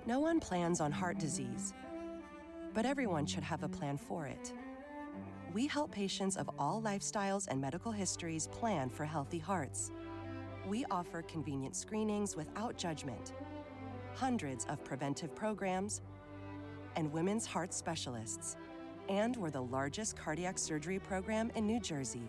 No one plans on heart disease, but everyone should have a plan for it. we help patients of all lifestyles and medical histories plan for healthy hearts. We offer convenient screenings without judgment, hundreds of preventive programs, and women's heart specialists. And we're the largest cardiac surgery program in New Jersey.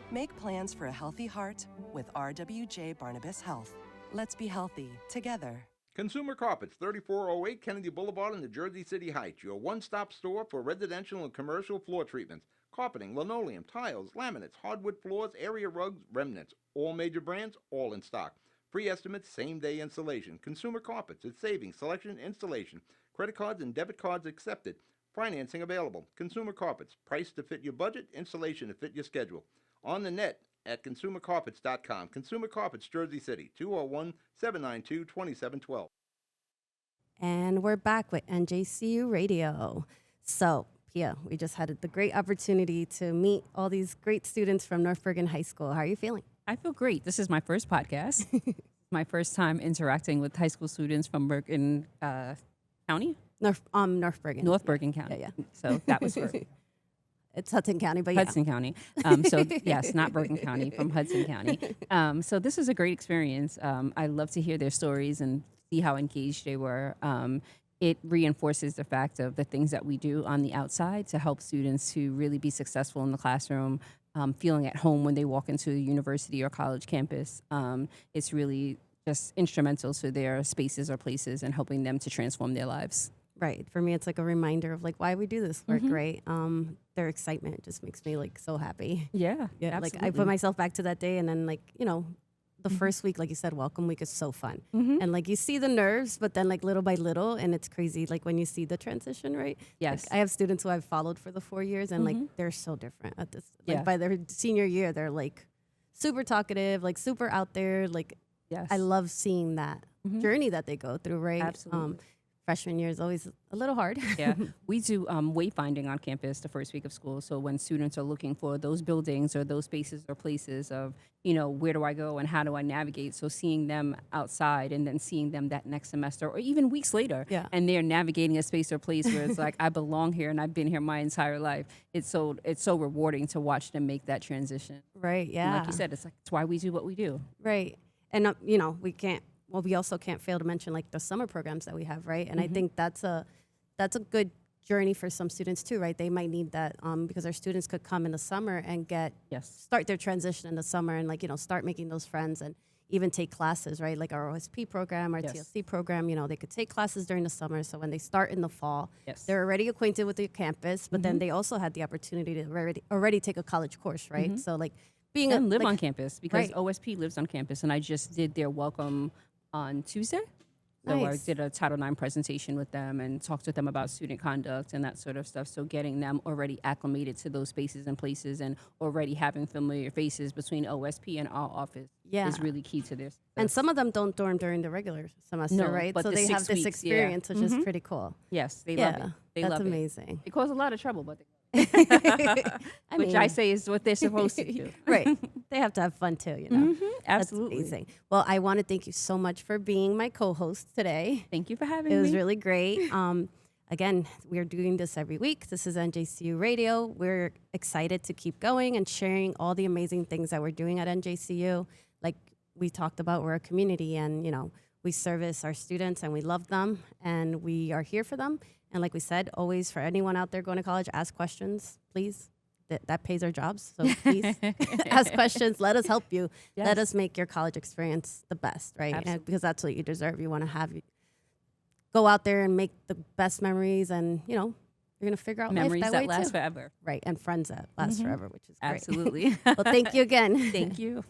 Make plans for a healthy heart with RWJ Barnabas Health. Let's be healthy together. Consumer Carpets, 3408 Kennedy Boulevard in the Jersey City Heights, your one-stop store for residential and commercial floor treatments, carpeting, linoleum, tiles, laminates, hardwood floors, area rugs, remnants, all major brands, all in stock. Free estimates, same-day installation. Consumer Carpets, it's savings, selection, installation. Credit cards and debit cards accepted. Financing available. Consumer Carpets, price to fit your budget, installation to fit your schedule. On the net at consumercarpets.com. Consumer Carpets, Jersey City, 201-792-2712. And we're back with NJCU Radio. So, Pia, we just had the great opportunity to meet all these great students from North Bergen High School. How are you feeling? I feel great. This is my first podcast. My first time interacting with high school students from Bergen County. North Bergen. North Bergen County. Yeah. So that was first. It's Hudson County, but Hudson County. So yes, not Bergen County, from Hudson County. So this was a great experience. I love to hear their stories and see how engaged they were. It reinforces the fact of the things that we do on the outside to help students to really be successful in the classroom, feeling at home when they walk into a university or college campus. It's really just instrumental to their spaces or places and helping them to transform their lives. Right. For me, it's like a reminder of like why we do this work, right? Their excitement just makes me like so happy. Yeah, Yeah. absolutely. Like I put myself back to that day, and then like, you know, the first week, like you said, welcome week is so fun. And like you see the nerves, but then like little by little, and it's crazy. Like when you see the transition, right? Yes. Like, I have students who I've followed for the 4 years, and like they're so different at this. Like by their senior year, they're like super talkative, like super out there. Like Yes. I love seeing that journey that they go through, right? Absolutely. Freshman year is always a little hard. Yeah, we do wayfinding on campus the first week of school. So when students are looking for those buildings or those spaces or places of, you know, where do I go and how do I navigate? So seeing them outside and then seeing them that next semester or even weeks later, Yeah. and they're navigating a space or place where it's like I belong here and I've been here my entire life. It's so rewarding to watch them make that transition. Right. Yeah. And like you said, it's why we do what we do. Right. And, you know, we also can't fail to mention like the summer programs that we have, right? And I think that's a good journey for some students too, right? They might need that because our students could come in the summer and start their transition in the summer and like, you know, start making those friends and even take classes, right? Like our OSP program, our TLC program, you know, they could take classes during the summer. So when they start in the fall, they're already acquainted with the campus, but then they also had the opportunity to already take a college course, right? So like being and live on campus because right. OSP lives on campus, and I just did their welcome on Tuesday. So Nice. I did a Title IX presentation with them and talked with them about student conduct and that sort of stuff. So getting them already acclimated to those spaces and places and already having familiar faces between OSP and our office is really key to this. And some of them don't dorm during the regular semester, No, right? but So the they 6 have this weeks, experience, which is pretty cool. Yes, they love it. They that's love amazing. It caused a lot of trouble, but I which mean, I say is what they're supposed to do. right. They have to have fun too, you know. Absolutely. That's amazing. Well, I want to thank you so much for being my co-host today. Thank you for having It me. was really great. Again, we're doing this every week. This is NJCU Radio. We're excited to keep going and sharing all the amazing things that we're doing at NJCU. Like we talked about, we're a community and, you know, we service our students and we love them and we are here for them. And like we said, always for anyone out there going to college, ask questions, please. That pays our jobs. So please ask questions. Let us help you. Yes. Let us make your college experience the best, right? Absolutely. And because that's what you deserve. You want to have go out there and make the best memories, and you know you're gonna figure out Memories life that way last too. forever. Right, and friends that last forever, which is great. Absolutely. Well, thank you again. Thank you.